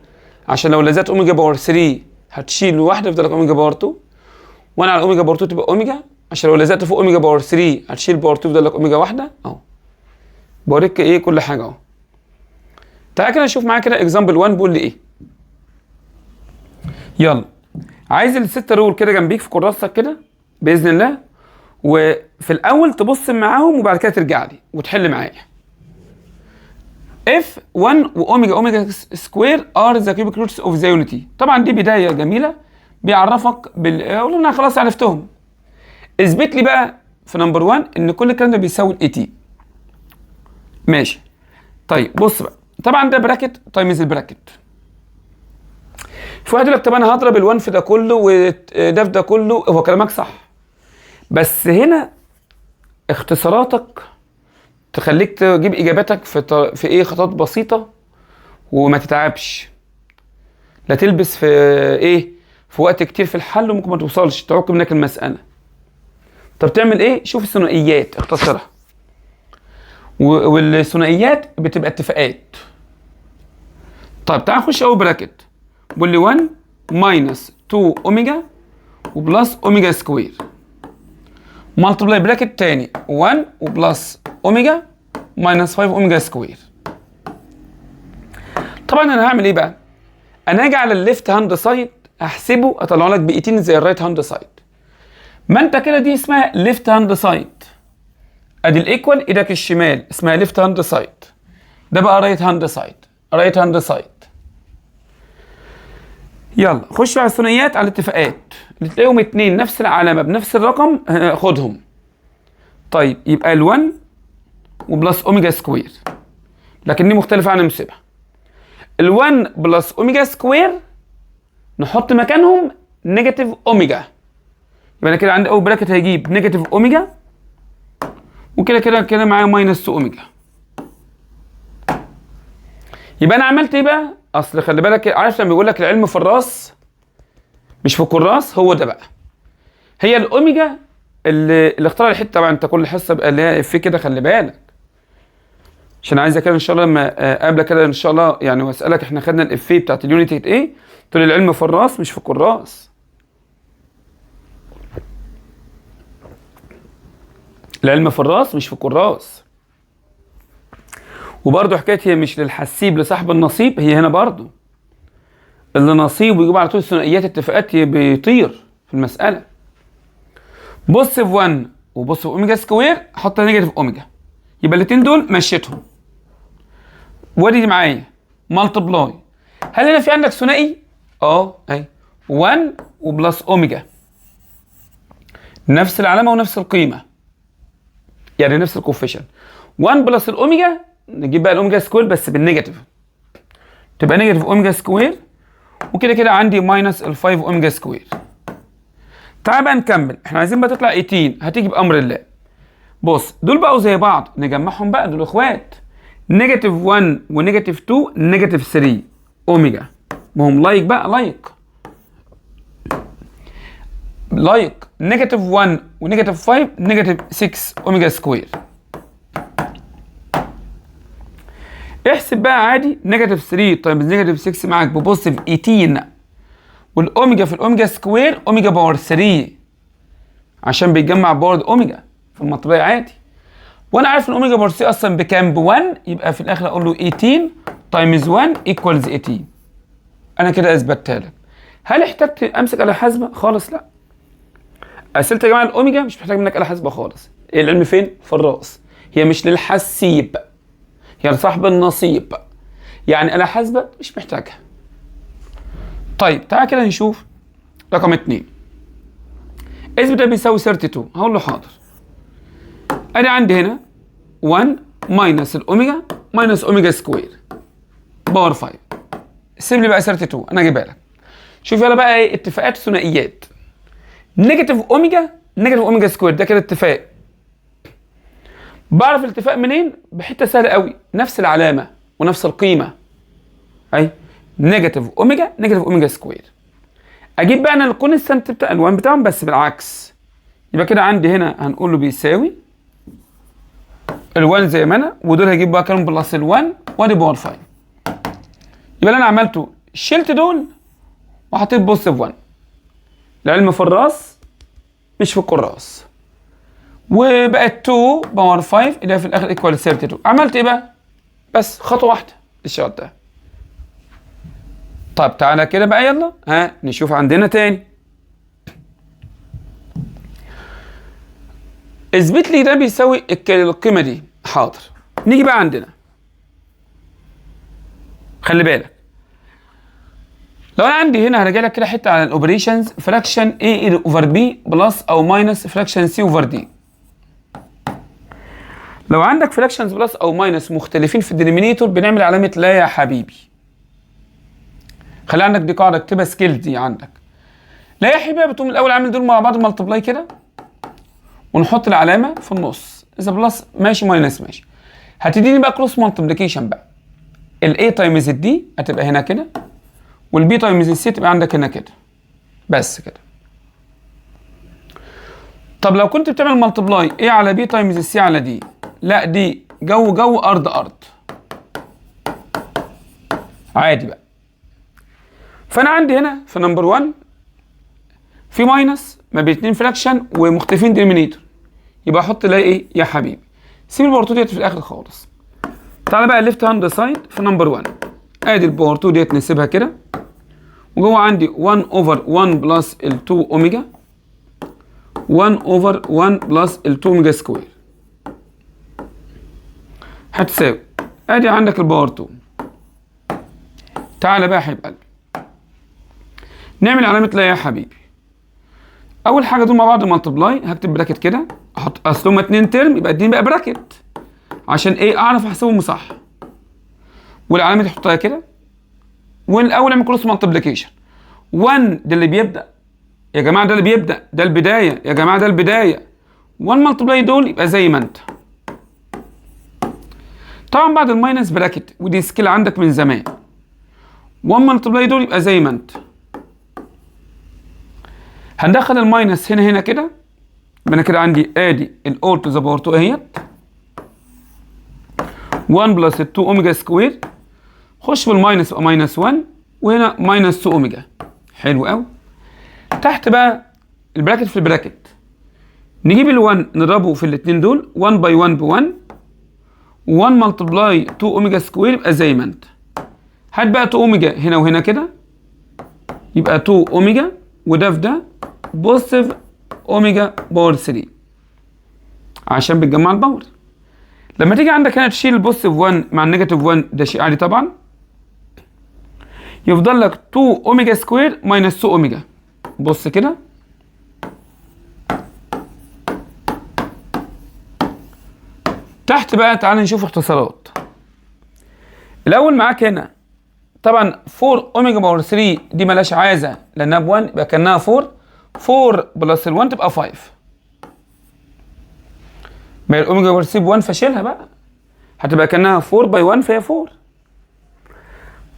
عشان لو لزقت اوميجا باور 3 هتشيل واحده يفضل لك اوميجا باور 2، وانا على اوميجا باور 2 تبقى اوميجا عشان لو لزقت فوق اوميجا باور 3 هتشيل باور 2 يفضل لك اوميجا واحده اهو. بوريك ايه كل حاجه اهو. تعالى كده نشوف معايا كده اكزامبل 1 بيقول لي ايه. يلا عايز الستة رول كده جنبيك في كراستك كده باذن الله، وفي الاول تبص معاهم وبعد كده ترجع لي وتحل معايا. اف 1 واوميجا سكوير ار ذا كيوبيك روتس اوف ذا يونيتي. طبعا دي بدايه جميله بيعرفك قلنا خلاص عرفتهم. اثبت لي بقى في نمبر 1 ان كل الكلام ده بيساوي الاي تي. ماشي. طيب بص بقى، طبعا ده براكت تايمز البراكت. في واحد يقول لك طب انا هضرب ال1 في ده كله وده في ده كله. هو كلامك صح، بس هنا اختصاراتك تخليك تجيب اجاباتك في ايه خطوات بسيطه وما تتعبش، لا تلبس في ايه في وقت كتير في الحل وممكن ما توصلش تعوق منك المساله. طب تعمل ايه؟ شوف الثنائيات اختصرها، والثنائيات بتبقى اتفاقات. طيب تعال نخش اول براكت. بقول لي 1 ماينس 2 اوميجا وبلس اوميجا سكوير مالتبلاي براكت تاني 1 وبلس اوميجا ماينس 5 اوميجا سكوير. طبعا انا هعمل ايه بقى؟ انا هاجي على الليفت هاند سايد احسبه اطلع لك بقيتين زي الرايت هاند سايد. ما انت كده دي اسمها ليفت هاند سايد. ادي الايكوال ايدك الشمال اسمها ليفت هاند سايد، ده بقى رايت هاند سايد. رايت هاند سايد. يلا خش على الثنائيات على الاتفاقات اللي تلاقيهم اتنين نفس العلامه بنفس الرقم خدهم. طيب يبقى ال1 وبلس اوميجا سكوير، لكن دي مختلفه عن المسبه. ال1 بلس اوميجا سكوير نحط مكانهم نيجاتيف اوميجا. يبقى انا كده عندي اول براكت هيجيب نيجاتيف اوميجا، وكده كده معايا ماينس 2 اوميجا. يبقى انا عملت ايه بقى؟ اصل خلي بالك، عارف لما بيقول لك العلم في الراس مش في الكراس، هو ده بقى. هي الاوميجا اللي اخترع الحته. طبعا انت كل حصه بقى ليها في كده، خلي بالك، عشان عايزك كده ان شاء الله لما اقابلك كده ان شاء الله يعني واسالك احنا خدنا الافيه بتاعت اليونت ايه، تقول العلم في الراس مش في الكراس. العلم في الراس مش في الكراس. وبرضه حكايه هي مش للحسيب لصاحب النصيب، هي هنا برضه اللي نصيب ويجيب على طول ثنائيات اتفاقات بيطير في المساله. بص في 1 وبص في اوميجا سكوير، حط نيجاتيف اوميجا، يبقى الاثنين دول مشيتهم. وادي دي معايا مالتبلاي. هل هنا في عندك ثنائي؟ اهي 1 وبلس اوميجا، نفس العلامه ونفس القيمه، يعني نفس الكوفيشن. 1 بلس الاوميجا، نجيب بقى الاوميجا سكوير بس بالنيجاتيف، تبقى نيجاتيف اوميجا سكوير، وكده كده عندي ماينس ال 5 اوميجا سكوير. تعال بقى نكمل، احنا عايزين بقى تطلع 18، هتيجي بامر الله. بص دول بقوا زي بعض، نجمعهم بقى، دول اخوات. نيجاتيف 1 ونيجاتيف 2 نيجاتيف 3 اوميجا، ما هم لايك بقى، لايك نيجاتيف 1 ونيجاتيف 5 نيجاتيف 6 اوميجا سكوير. احسب بقى عادي، نيجاتيف 3 طيب نيجاتيف 6 معاك ببوزيتيف 18، والاوميجا في الاوميجا سكوير اوميجا باور 3 عشان بيتجمع باور اوميجا في المطبعي عادي. وانا عارف ان اوميجا باور 3 اصلا بكام؟ ب1، يبقى في الاخر اقول له 18 تايمز 1 ايكوالز 18. انا كده اثبتها لك. هل احتجت امسك آلة حاسبة؟ خالص لا. اسئله يا جماعه الاوميجا مش محتاج منك آلة حاسبة خالص. العلم فين؟ في الراس. هي مش للحسيب، هي لصاحب النصيب، يعني آلة حاسبة مش محتاجها. طيب تعال كده نشوف رقم 2. اثبت ده بيساوي 32. هقول له حاضر. ادي عندي هنا 1 ماينس الاوميجا ماينس اوميجا سكوير باور 5. سيب لي بقى 32 انا اجيبها لك. شوف يلا بقى ايه اتفاقات ثنائيات. نيجاتيف اوميجا سكوير، ده كده اتفاق. بعرف الاتفاق منين؟ بحته سهله قوي، نفس العلامه ونفس القيمه. اي نيجاتيف اوميجا سكوير. اجيب بقى انا الكونستانت بتاع ال1 بتاعهم بس بالعكس. يبقى كده عندي هنا هنقول له بيساوي ال1 زي ما انا، ودول هجيب بقى كام بلس ال1 وادي باور 5. يبقى اللي انا عملته شلت دول وحطيت بوزيتيف 1. العلم في الراس مش في الكراس. وبقت 2 باور 5 اللي في الاخر ايكوال 32. عملت ايه بقى؟ بس خطوه واحده الشغل ده. طب تعالى كده بقى يلا نشوف عندنا تاني. اثبت لي ده بيساوي القيمه دي. حاضر. نيجي بقى عندنا، خلي بالك لو انا عندي هنا هرجع لك كده حته على الاوبريشنز، فراكشن A اوفر B بلس او ماينس فراكشن C اوفر D. لو عندك فراكشنز بلس او ماينس مختلفين في الدينومينيتور بنعمل علامه لا يا حبيبي. خلي عندك دي قاعده، اكتبها سكيل دي عندك. لا يا حبيبي، بتقوم الاول عامل دول مع بعض ملتبلاي كده، ونحط العلامه في النص، اذا بلس ماشي ماينس ماشي. هتديني بقى كروس مالتبليكيشن بقى. الاي تايمز الدي هتبقى هنا كده، والبي تايمز السي تبقى عندك هنا كده، بس كده. طب لو كنت بتعمل مالتبلاي ايه على بي تايمز السي على دي، لا دي جو ارض عادي بقى. فانا عندي هنا في نمبر 1 في ماينس ما بين 2 فراكشن ومختلفين دينومينيتور، يبقى احط لها ايه يا حبيبي؟ سيب الباور 2 ديت في الاخر خالص. تعالى بقى الليفت هاند سايد في نمبر 1، ادي الباور 2 ديت نسيبها كده، وجوه عندي 1 اوفر 1 بلس ال 2 اوميجا 1 اوفر 1 بلس ال 2 اوميجا سكوير هتساوي، ادي عندك الباور 2. تعالى بقى يا حبيب قلبي نعمل علامه لا يا حبيبي. اول حاجه دول مع بعض مالتبلاي، هكتب براكت كده، احط اصل هما 2 ترم يبقى اديني بقى براكت عشان ايه؟ اعرف احسبهم صح. والعلامه تحطها كده، والاول اعمل كروس مالتبليكيشن، 1 ده اللي بيبدا يا جماعه، ده اللي بيبدا، ده البدايه يا جماعه، ده البدايه. 1 ملتبلاي دول يبقى زي ما انت. طبعا بعد الماينس براكت، ودي سكيل عندك من زمان. 1 ملتبلاي دول يبقى زي ما انت. هندخل الماينس هنا كده، يبقى انا كده عندي ادي الاول تو ذا باور 2 اهيت 1 بلس 2 اوميجا سكوير. خش بالماينس يبقى ماينس 1، وهنا ماينس 2 اوميجا. حلو قوي. تحت بقى البراكت في البراكت، نجيب ال1 نضربه في الاثنين دول، 1 باي 1 ب 1، 1 ملتبلاي 2 اوميجا سكوير يبقى زي ما انت. هات بقى 2 اوميجا هنا وهنا كده، يبقى 2 اوميجا، وده في ده بوزيتيف اوميجا باور 3 عشان بتجمع الباور. لما تيجي عندك هنا تشيل البوزيتيف 1 مع النيجاتيف 1، ده شيء عادي طبعا. يفضل لك 2 اوميجا سكوير ماينس 2 اوميجا. بص كده، تحت بقى تعال نشوف اختصارات. الاول معاك هنا طبعا 4 اوميجا باور 3 دي مالهاش عايزه لانها ب 1، يبقى كانها 4 بلس ال 1 تبقى 5. ما هي الاوميجا باور 3 ب 1 فشيلها بقى، هتبقى كانها 4 باي 1 فهي 4.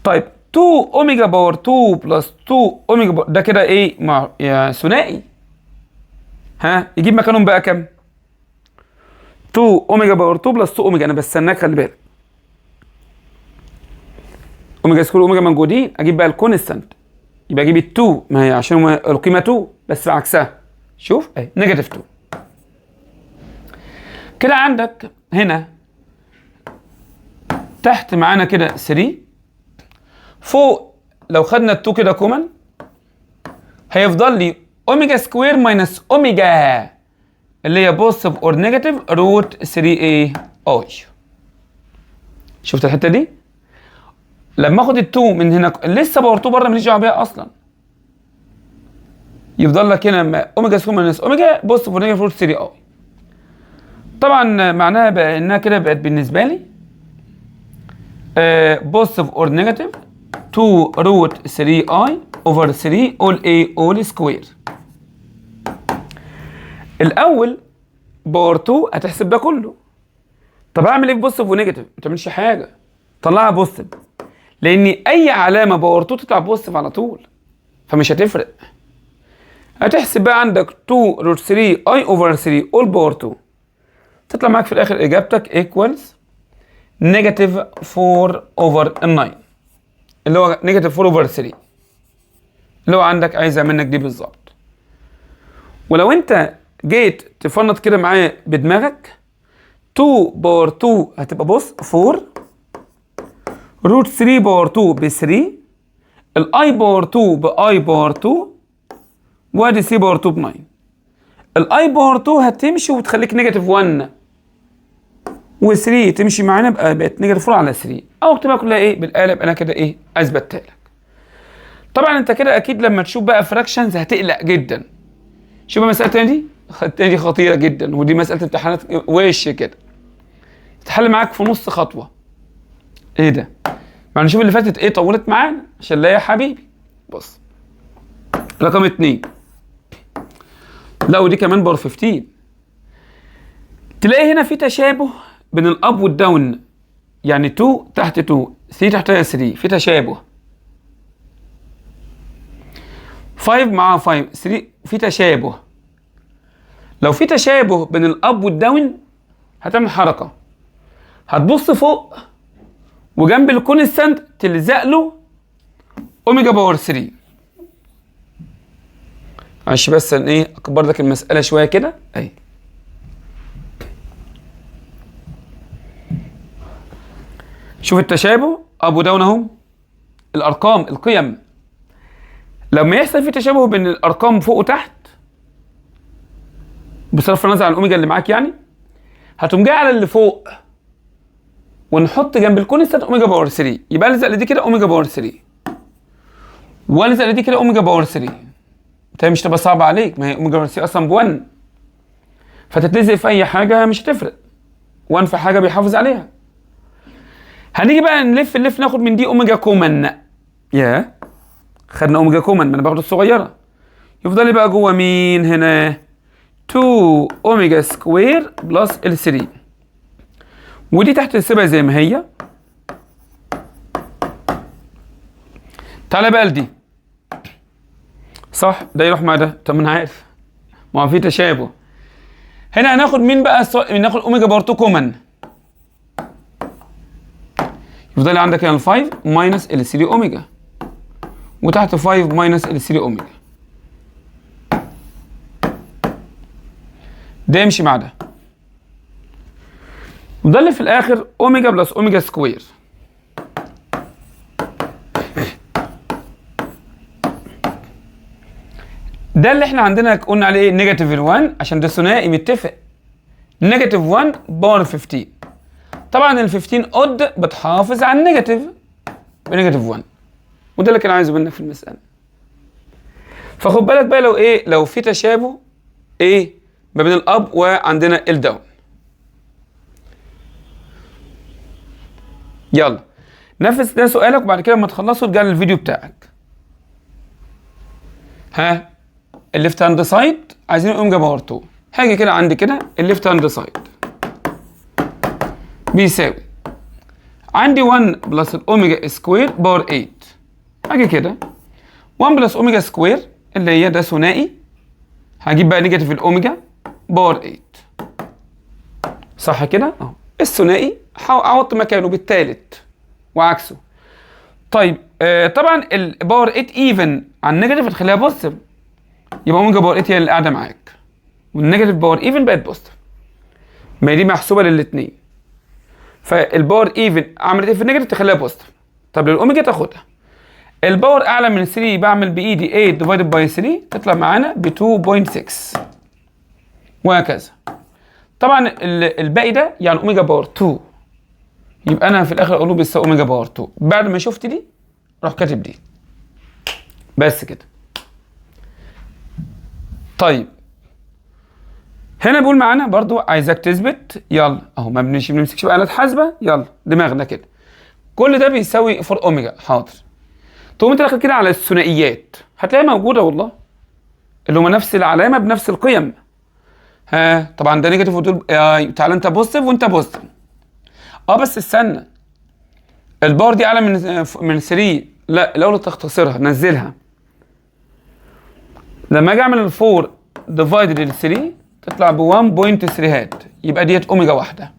طيب 2 اوميجا باور 2 بلس 2 اوميجا باور ده كده ايه مع يا ثنائي. ها يجيب مكانهم بقى كام؟ 2 اوميجا باور 2 بلس 2 اوميجا. انا بستناك خلي بالك، اوميجا سكوير اوميجا موجودين، اجيب بقى الكونستانت، يبقى اجيب ال 2، ما هي عشان القيمه 2 بس عكسها. شوف اهي نيجاتيف 2. كده عندك هنا تحت معانا كده 3، فوق لو خدنا ال 2 كده كومن هيفضل لي اوميجا سكوير ماينس اوميجا اللي هي بوزيتيف اور نيجاتيف روت 3 اي اي. شفت الحته دي؟ لما اخد ال2 من هنا لسه باور 2 بره ماليش دعوه بيها اصلا، يفضل لك هنا اوميجا سكوير ماينس اوميجا بوزيتيف اور نيجاتيف روت 3 اي. طبعا معناها بقى انها كده بقت بالنسبه لي بوزيتيف اور نيجاتيف 2 روت 3 اي اوفر 3 اول اي اول سكوير. الاول باور 2 هتحسب ده كله. طب اعمل ايه في بوزيتيف ونيجاتيف؟ ما تعملش حاجه، طلعها بوزيتيف، لان اي علامه باور 2 تطلع بوزيتيف على طول، فمش هتفرق. هتحسب بقى عندك 2 روت 3 اي اوفر 3 اول باور 2، تطلع معاك في الاخر اجابتك ايكوالز نيجاتيف 4 اوفر 9 اللي هو نيجاتيف 4 اوفر 3 اللي هو عندك عايزها منك دي بالظبط. ولو انت جيت تفنط كده معايا بدماغك، 2 باور 2 هتبقى بص 4 روت 3 باور 2 ب 3، الاي باور 2 باي باور 2، وادي سي باور 2 ب 9. الاي باور 2 هتمشي وتخليك نيجاتيف 1، و3 تمشي معانا بقت نيجاتيف 4 على 3، او اكتبها كلها ايه بالقالب. انا كده ايه اثبتها لك. طبعا انت كده اكيد لما تشوف بقى فراكشنز هتقلق جدا. شوف المساله الثانيه دي خطيره جدا، ودي مساله امتحانات وش كده تحل معاك في نص خطوه. ايه ده؟ ما نشوف اللي فاتت ايه طولت معانا عشان لا يا حبيبي. بص رقم 2، لا ودي كمان باور 15. تلاقي هنا في تشابه بين الاب والداون، يعني 2 تحت 2 3 تحتها 3 في تشابه، 5 مع 5 3 في تشابه. لو في تشابه بين الاب والداون هتعمل حركه، هتبص فوق وجنب الكونستانت تلزق له اوميجا باور 3. عشان بس ايه اكبر لك المساله شويه كده اهي. شوف التشابه اب وداون اهو، الارقام القيم لما يحصل في تشابه بين الارقام فوق وتحت بصرف النظر عن الاوميجا اللي معاك، يعني هتقوم جاي على اللي فوق ونحط جنب الكونستانت اوميجا باور 3، يبقى الزق لدي كده اوميجا باور 3 والزق لدي كده اوميجا باور 3. انت مش تبقى صعبه عليك، ما هي اوميجا باور 3 اصلا ب 1، فتتلزق في اي حاجه مش هتفرق، 1 في حاجه بيحافظ عليها. هنيجي بقى نلف ناخد من دي اوميجا كومن. خدنا اوميجا كومن، ما انا باخد الصغيره. يفضل لي بقى جوه مين هنا؟ 2 اوميجا سكوير بلس ال 3، ودي تحت نسيبها زي ما هي. تعالى بقى لدي، صح ده يروح مع ده. طب ما انا عارف، ما هو في تشابه. هنا هناخد مين بقى؟ ناخد اوميجا باور 2 كومن، يفضل لي عندك هنا ال 5 ماينس ال 3 اوميجا، وتحت 5 ماينس ال 3 اوميجا. ده يمشي مع ده، يفضل لي في الاخر اوميجا بلس اوميجا سكوير. ده اللي احنا عندنا قلنا عليه ايه؟ نيجاتيف 1 عشان ده ثنائي متفق. نيجاتيف 1 باور 15. طبعا ال 15 اود بتحافظ على النيجاتيف بنيجاتيف 1، وده اللي كان عايزه منك في المساله. فخد بالك بقى لو ايه، لو في تشابه ايه ما بين الاب وعندنا الداون. يلا نفذ ده سؤالك، وبعد كده لما تخلصه ترجع للفيديو بتاعك. ها الليفت هاند سايد عايزين اوميجا باور 2. هاجي كده عندي كده الليفت هاند سايد بيساوي عندي 1 بلس الاوميجا سكوير باور 8. هاجي كده 1 بلس اوميجا سكوير اللي هي ده ثنائي، هجيب بقى نيجاتيف الاوميجا باور 8. صح كده اهو. الثنائي عوضت مكانه بالثالث وعكسه. طيب طبعا الباور 8 ايفن على النيجاتيف هتخليها بوزيتيف، يبقى اوميجا باور 8 هي اللي قاعده معاك، والنيجاتيف باور ايفن بقت بوزيتيف. ما هي دي محسوبه للاثنين، فالباور ايفن عملت ايه في النيجاتيف تخليها بوزيتيف. طب للاوميجا تاخدها الباور اعلى من 3، بعمل بايدي 8 ديفايدد باي 3 تطلع معانا ب 2.6 وهكذا. طبعا الباقي ده يعني اوميجا باور 2، يبقى انا في الاخر اقول له بيساوي اوميجا باور 2. بعد ما شفت دي روح كاتب دي بس كده. طيب هنا بيقول معانا برضو عايزك تثبت، يلا اهو ما بنمسكش بقى آلات حاسبه، يلا دماغنا كده. كل ده بيساوي 4 اوميجا، حاضر. تقوم انت داخل كده على الثنائيات هتلاقيها موجوده والله، اللي هما نفس العلامه بنفس القيم. ها طبعا ده نيجاتيف وتقول تعالى انت بوزيتيف وانت بوزيتيف. بس استنى، الباور دي اعلى من 3، لا الاول تختصرها نزلها. لما اجي اعمل ال 4 ديفايدد ال 3 تطلع ب 1.3 هات، يبقى ديت اوميجا واحده،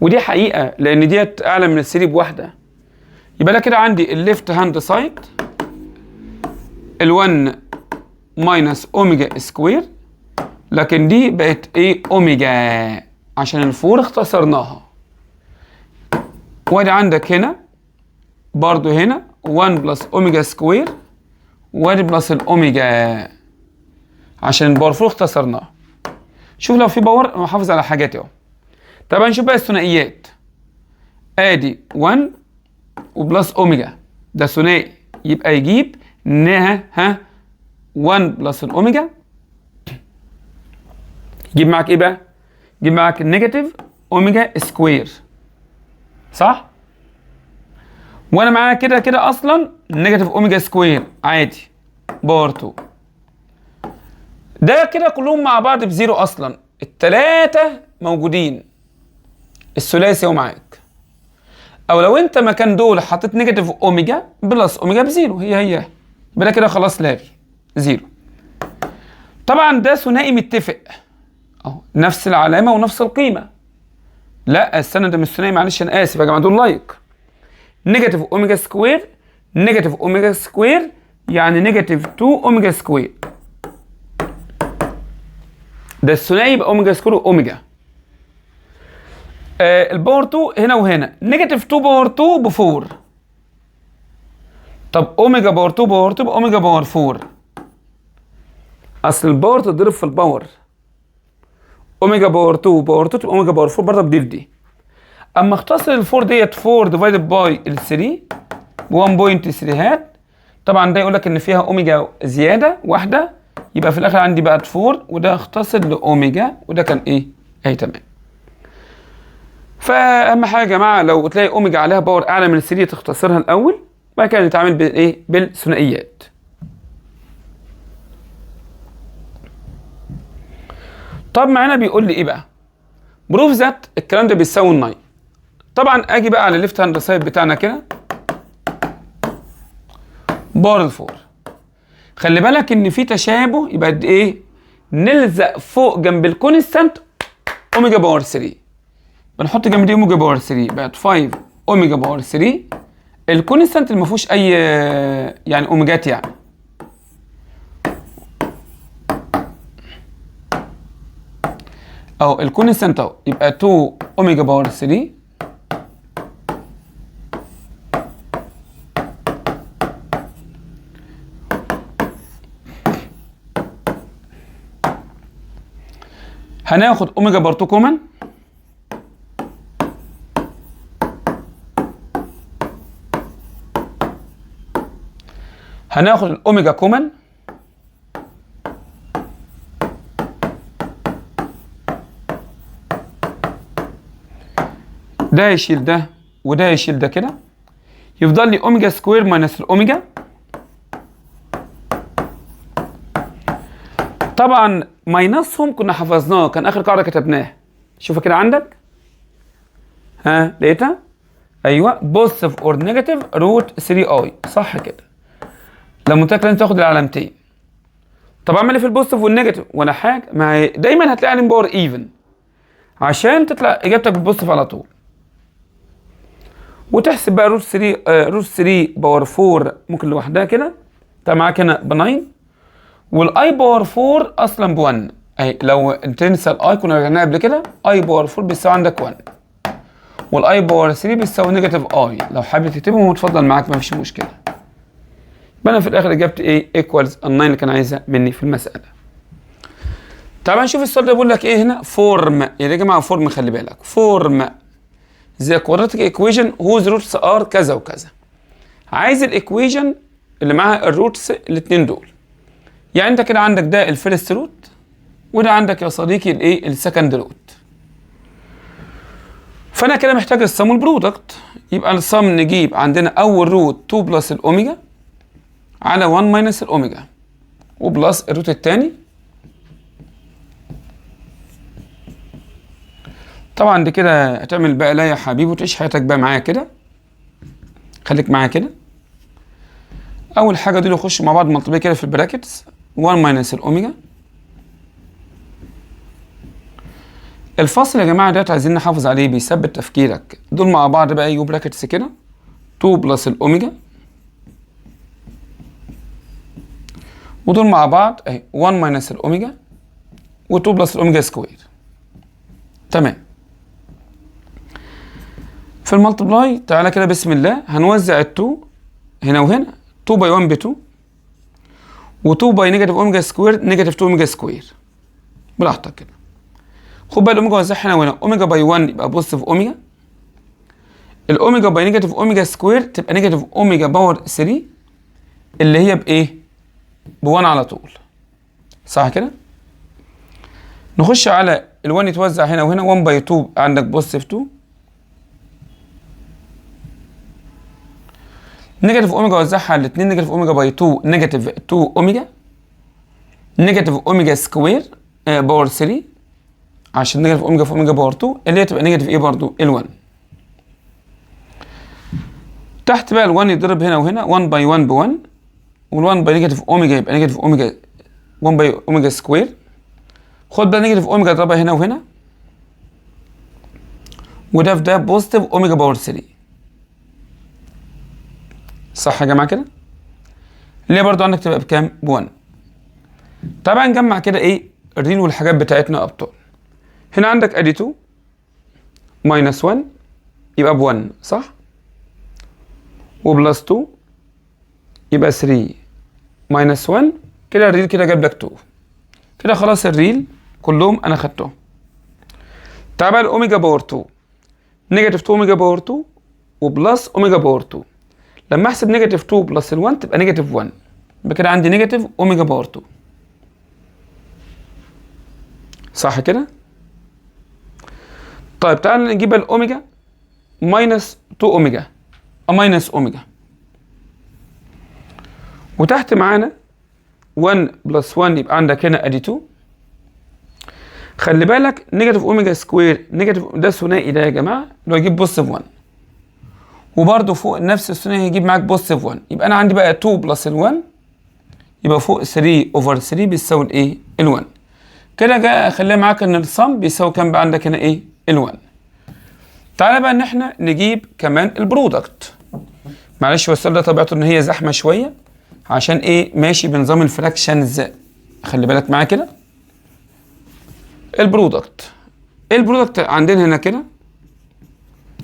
ودي حقيقه لان ديت اعلى من ال 3 بواحده. يبقى انا كده عندي الليفت هاند سايد ال 1 ماينس اوميجا سكوير، لكن دي بقت ايه؟ اوميجا، عشان الفور اختصرناها. وادي عندك هنا برضو هنا 1 بلس اوميجا سكوير، وادي بلس الاوميجا عشان الباور 4 اختصرناها. شوف لو في باور محافظ على حاجاتي اهو. طب هنشوف بقى الثنائيات. ادي 1 وبلس اوميجا ده ثنائي، يبقى يجيب ها 1 بلس الاوميجا يجيب معاك ايه بقى؟ يجيب معاك نيجاتيف اوميجا سكوير، صح؟ وانا معايا كده كده اصلا نيجاتيف اوميجا سكوير عادي باور 2. ده كده كلهم مع بعض بزيرو اصلا، التلاتة موجودين، الثلاثي اهو معاك. او لو انت مكان دول حطيت نيجاتيف اوميجا بلس اوميجا بزيرو، هي يبقى ده كده خلاص لاغي زيرو. طبعا ده ثنائي متفق اهو، نفس العلامه ونفس القيمه. لا استنى ده مش ثنائي، معلش انا اسف يا جماعه، دول لايك. نيجاتيف اوميجا سكوير نيجاتيف اوميجا سكوير يعني نيجاتيف 2 اوميجا سكوير. ده الثنائي يبقى اوميجا سكوير واوميجا. الباور 2 هنا وهنا، نيجاتيف 2 باور 2 ب 4. طب اوميجا باور 2 باور 2 اوميجا باور 4. اصل الباور تضرب في الباور، اوميجا باور 2 باور 2 تبقى اوميجا باور 4 برضه بدي في دي. اما اختصر ال 4 ديت 4 ديفايدد باي ال 3 ب 1.3 هات. طبعا ده يقول لك ان فيها اوميجا زياده واحده، يبقى في الاخر عندي بقت 4 وده اختصر لاوميجا وده كان ايه؟ اهي تمام. فاهم حاجه يا جماعه، لو تلاقي اوميجا عليها باور اعلى من 3 تختصرها الاول، وبعد كده نتعامل بالايه؟ بالثنائيات. طب معانا بيقول لي ايه بقى؟ بروف ذات الكلام ده بيساوي 9. طبعا اجي بقى على الليفت هاند سايد بتاعنا كده باور 4. خلي بالك ان في تشابه، يبقى قد ايه؟ نلزق فوق جنب الكونستانت اوميجا باور 3. بنحط جنب دي اوميجا باور 3 بقت 5 اوميجا باور 3. الكونستانت اللي ما فيهوش اي يعني اوميجات يعني. اهو الكونستانت اهو يبقى 2 اوميجا باور 3 هناخد اوميجا باور 2 كومن هناخد الاوميجا كومن ده يشيل ده وده يشيل ده كده، يفضل لي اوميجا سكوير ماينس الاوميجا. طبعا ماينسهم كنا حفظناه، كان اخر قاعده كتبناها. شوفها كده عندك، ها لقيتها؟ ايوه بوزيتيف اور نيجاتيف روت 3 اي، صح كده. لما قلت لك لازم تاخد العلامتين. طب اعمل ايه في البوزيتيف والنيجاتيف؟ ولا حاجه، ما هي دايما هتلاقي عليهم باور ايفن عشان تطلع اجابتك بالبوزيتيف على طول. وتحسب بقى روت 3 باور 4 ممكن لوحدها كده، طب معاك هنا ب 9 والاي باور 4 اصلا ب 1 اهي. لو انت تنسى الاي كنا رجعناها قبل كده، اي باور 4 بيساوي عندك 1 والاي باور 3 بيساوي نيجاتيف اي. لو حابب تكتبهم اتفضل معاك مفيش مشكله. انا في الاخر اجابتي ايه؟ ايكوالز ال 9 اللي كان عايزها مني في المساله. طبعا نشوف السؤال ده بيقول لك ايه هنا. فورم، يعني يا جماعه فورم، خلي بالك فورم ذا كوادراتيك ايكويشن هوز روتس ار كذا وكذا. عايز الايكويشن اللي معاها الروتس الاثنين دول. يعني انت كده عندك ده الفيرست روت وده عندك يا صديقي الايه؟ السكند روت. فانا كده محتاج السم والبرودكت. يبقى السم نجيب عندنا اول روت 2 بلس الاوميجا على 1 ماينس الاوميجا وبلس الروت الثاني. طبعا دي كده هتعمل بقى لا يا حبيبي وتعيش حياتك بقى معايا كده. خليك معايا كده. اول حاجه دول يخشوا مع بعض ملتقين كده في البراكتس 1 ماينس الاوميجا. الفاصل يا جماعه ده عايزين نحافظ عليه بيثبت تفكيرك. دول مع بعض بقى يجوا براكتس كده 2 بلس الاوميجا ودول مع بعض اهي 1 ماينس الاوميجا و2 بلس الاوميجا سكوير. تمام. في الملتبلاي تعالى كده بسم الله هنوزع ال2 هنا وهنا. 2 باي 1 ب 2 و2 باي نيجاتيف اوميجا سكوير نيجاتيف 2 اوميجا سكوير براحتك كده. خد بقى الاوميجا وزعها هنا وهنا. اوميجا باي 1 يبقى بوزيتيف اوميجا. الاوميجا باي نيجاتيف اوميجا سكوير تبقى نيجاتيف اوميجا باور 3 اللي هي بايه؟ ب1 على طول، صح كده؟ نخش على ال1 يتوزع هنا وهنا. 1 باي 2 عندك بوزيتيف 2 نيجاتيف اوميجا وزعها على الاثنين. نيجاتيف اوميجا باي 2 نيجاتيف 2 اوميجا نيجاتيف اوميجا سكوير باور 3 عشان نيجاتيف اوميجا في اوميجا باور 2 اللي هي تبقى نيجاتيف ايه برضو؟ ال1. تحت بقى ال1 يضرب هنا وهنا. 1 باي 1 ب 1 وال1 باي نيجاتيف اوميجا يبقى نيجاتيف اوميجا 1 باي اوميجا سكوير. خد بقى نيجاتيف اوميجا اضربها هنا وهنا وده في ده بوزيتيف اوميجا باور 3، صح يا جماعه كده؟ اللي هي برضو عندك تبقى بكام؟ ب1. طبعا نجمع كده ايه الريل والحاجات بتاعتنا ابطال. هنا عندك ادي 2 ماينس 1 يبقى ب1، صح؟ وبلس 2 يبقى 3 ماينس 1 كده. الريل كده جاب لك 2 كده. خلاص الريل كلهم انا خدتهم. تعال بقى الاوميجا باور 2 نيجاتيف 2 اوميجا باور 2 وبلس اوميجا باور 2. لما احسب نيجاتيف 2 بلس ال1 تبقى نيجاتيف 1. يبقى كده عندي نيجاتيف اوميجا باور 2، صح كده؟ طيب تعال نجيب الاوميجا ماينس 2 اوميجا ماينس اوميجا. وتحت معانا 1 بلس 1 يبقى عندك هنا ادي 2. خلي بالك نيجاتيف اوميجا سكوير نيجاتيف ده ثنائي ده يا جماعه اللي هو يجيب بوزيتيف 1، وبرده فوق نفس الثنائي هيجيب معاك بوزيتيف 1. يبقى انا عندي بقى 2 بلس ال 1 يبقى فوق 3 اوفر 3 بيساوي الايه؟ ال 1. كده جاء اخليها معاك ان الصم بيساوي كام بقى عندك هنا ايه؟ ال 1. تعالى بقى ان احنا نجيب كمان البرودكت. معلش هو السؤال ده طبيعته ان هي زحمه شويه عشان ايه؟ ماشي بنظام الفراكشنز. خلي بالك معايا كده. البرودكت البرودكت عندنا هنا كده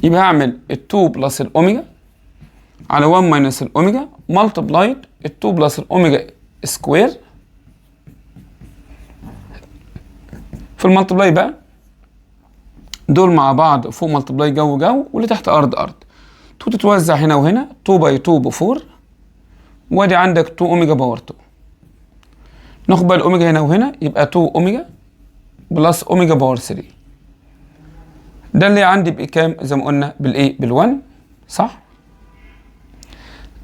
يبقى هعمل ال 2 بلس الاوميجا على 1 ماينس الاوميجا ملتبلايد ال 2 بلس الاوميجا سكوير. في الملتبلاي بقى دول مع بعض فوق ملتبلاي جو جو واللي تحت ارض ارض. 2 تتوزع هنا وهنا 2 باي 2 ب 4 وادي عندك 2 اوميجا باور 2. ناخد بقى الاوميجا هنا وهنا يبقى 2 اوميجا بلس اوميجا باور 3. ده اللي عندي بكام زي ما قلنا بالايه؟ بال1 صح؟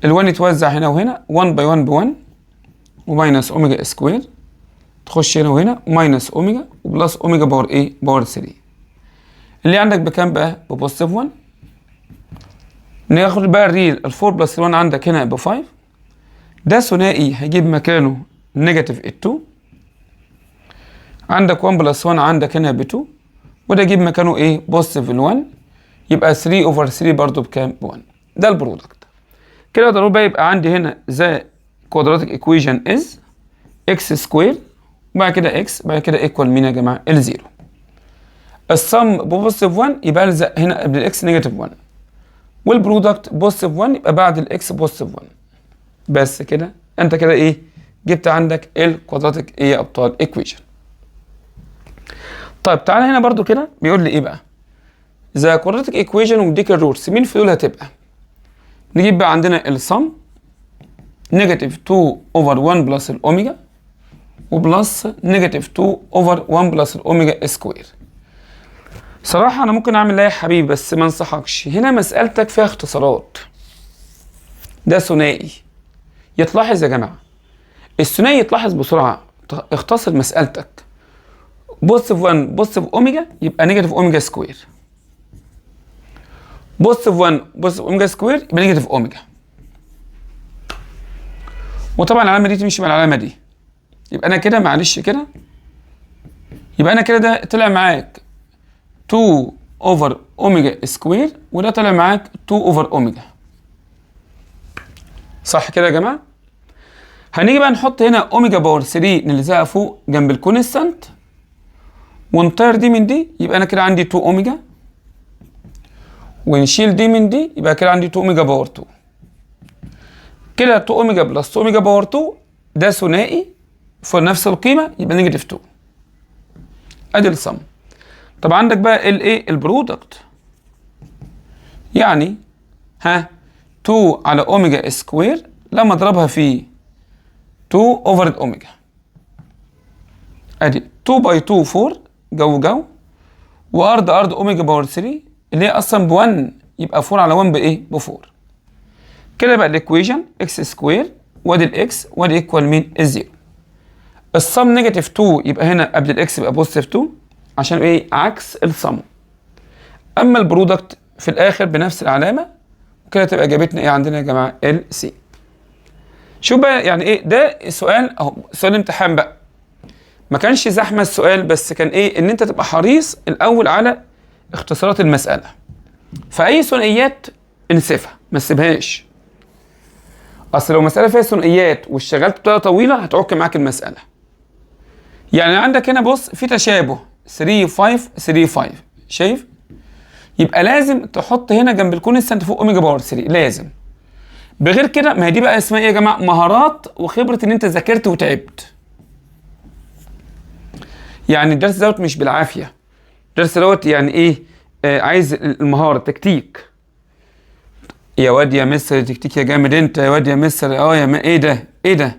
ال1 يتوزع هنا وهنا 1 باي 1 ب 1 وماينس اوميجا سكوير تخش هنا وهنا ماينس اوميجا وبلس اوميجا باور ايه؟ باور 3. اللي عندك بكام بقى؟ ببوزيتيف 1. ناخد بقى الريل ال 4 بلس 1 عندك هنا ب 5. ده ثنائي هيجيب مكانه نيجاتيف 2. عندك 1 بلس 1 عندك هنا ب 2 وده يجيب مكانه ايه؟ بوزيتيف ال 1 يبقى 3 اوفر 3 برضه بكام؟ ب 1. ده البرودكت. كده ضروري بقى يبقى عندي هنا ذا كوادراتيك ايكويشن از اكس سكوير وبعد كده اكس بعد كده ايكوال مين يا جماعه؟ الزيرو. الصم بوزيتيف 1 يبقى الزق هنا قبل الاكس نيجاتيف 1 والبرودكت بوزيتيف 1 يبقى بعد الاكس بوزيتيف 1. بس كده انت كده ايه؟ جبت عندك الكوادراتيك ايه يا ابطال؟ ايكويشن. طيب تعالى هنا برضو كده بيقول لي ايه بقى؟ ذا كوادراتيك ايكويشن ومديك الروتس مين في دول هتبقى؟ نجيب بقى عندنا الصم نيجاتيف 2 اوفر 1 بلس الاوميجا وبلس نيجاتيف 2 اوفر 1 بلس الاوميجا سكوير. صراحة أنا ممكن أعمل لا يا حبيبي بس ما انصحكش، هنا مسألتك فيها اختصارات. ده ثنائي يتلاحظ يا جماعة، الثنائي يتلاحظ بسرعة. اختصر مسألتك بوزيتيف 1 بوزيتيف أوميجا يبقى نيجاتيف أوميجا سكوير، بوزيتيف 1 بوزيتيف أوميجا سكوير يبقى نيجاتيف أوميجا. وطبعا العلامة دي تمشي مع العلامة دي، يبقى أنا كده معلش كده يبقى أنا كده ده طلع معاك 2 اوفر اوميجا سكوير وده طلع معاك 2 اوفر اوميجا. صح كده يا جماعه؟ هنيجي بقى نحط هنا اوميجا باور 3 نلزقها فوق جنب الكونستانت ونطير دي من دي يبقى انا كده عندي 2 اوميجا ونشيل دي من دي يبقى كده عندي 2 اوميجا باور 2. كده 2 اوميجا بلس 2 اوميجا باور 2 ده ثنائي في نفس القيمه يبقى نيجاتيف 2. ادي الصم. طب عندك بقى الايه؟ البرودكت. يعني 2 على اوميجا سكوير لما اضربها في 2 اوفر الاوميجا ادي 2 باي 2 4 جو جو وارض ارض اوميجا باور 3 اللي هي اصلا ب 1 يبقى 4 على 1 بايه؟ ب 4. كده بقى الايكويشن اكس سكوير وادي الاكس وادي ايكوال مين؟ الزيرو. الصم نيجاتيف 2 يبقى هنا قبل الاكس يبقى بوزيتيف 2 عشان ايه؟ عكس الصم. اما البرودكت في الاخر بنفس العلامه وكده تبقى اجابتنا ايه عندنا يا جماعه؟ ال سي. شوف بقى يعني ايه ده سؤال اهو، سؤال امتحان بقى ما كانش زحمه السؤال بس كان ايه؟ ان انت تبقى حريص الاول على اختصارات المساله. فاي ثنائيات انسفها ما تسيبهاش، اصل لو مساله فيها ثنائيات واشتغلت بطريقه طويله هتعك معاك المساله. يعني عندك هنا بص في تشابه 3 5 3 5 شايف؟ يبقى لازم تحط هنا جنب الكونستانت فوق اوميجا باور 3 لازم. بغير كده ما هي دي بقى اسمها ايه يا جماعه؟ مهارات وخبره ان انت ذاكرت وتعبت. يعني الدرس دوت مش بالعافيه، الدرس دوت يعني ايه؟ عايز المهاره تكتيك. يا واد يا مستر تكتيك يا جامد انت يا واد يا مستر يا ما ايه ده؟ ايه ده؟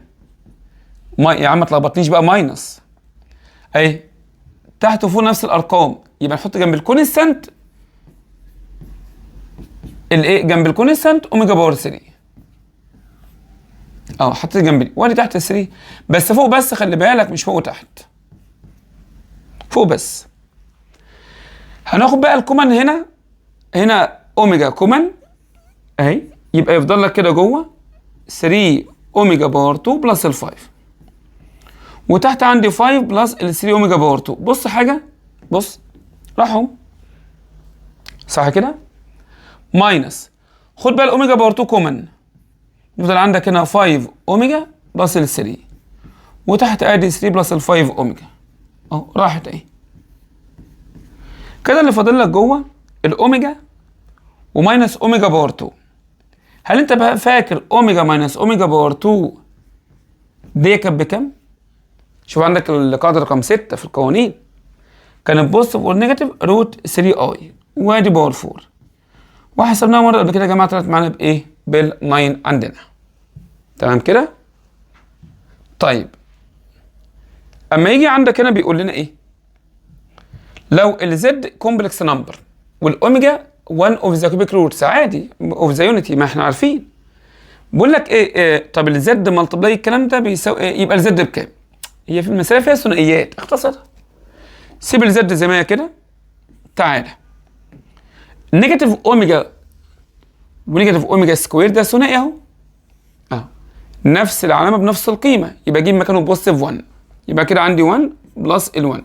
يا عم ما تلخبطنيش بقى ماينس. اهي تحت وفوق نفس الارقام يبقى نحط جنب الكونستانت الايه؟ جنب الكونستانت اوميجا باور 3. حطيت جنب دي، وادي تحت 3 بس فوق، بس خلي بالك مش فوق وتحت، فوق بس. هناخد بقى الكومن هنا اوميجا كومن اهي، يبقى يفضل لك كده جوه 3 اوميجا باور 2 بلس ال 5، وتحت عندي 5 بلس ال 3 اوميجا باور 2. بص حاجه، بص راحوا صح كده، ماينس، خد بقى الاوميجا باور 2 كومن، يفضل عندك هنا 5 اوميجا بلس ال 3، وتحت ادي 3 بلس ال 5 اوميجا اهو، راحت اهي كده. اللي فاضل لك جوه الاوميجا وماينس اوميجا باور 2. هل انت بقى فاكر اوميجا ماينس اوميجا باور 2 دي كانت بكام؟ شوف عندك القاعده رقم 6 في القوانين، كانت بوزيتيف اور نيجاتيف روت 3 اي وادي باور 4، وحسبناها مره قبل كده يا جماعه، طلعت معانا بايه؟ بال9 عندنا. تمام كده؟ طيب اما يجي عندك هنا بيقول لنا ايه؟ لو الزد كومبلكس نمبر والاوميجا 1 اوف ذا كوبيك روتس، عادي اوف ذا يونيتي، ما احنا عارفين. بقول لك ايه طب الزد ملتبلاي الكلام ده بيساوي ايه؟ يبقى الزد بكام؟ هي في المساله فيها ثنائيات، اختصرها، سيب الزد زي ما هي كده. تعالى نيجاتيف اوميجا ونيجاتيف اوميجا سكوير ده ثنائي اهو، نفس العلامه بنفس القيمه، يبقى اجيب مكانه بوزيتيف 1، يبقى كده عندي 1 بلس ال1،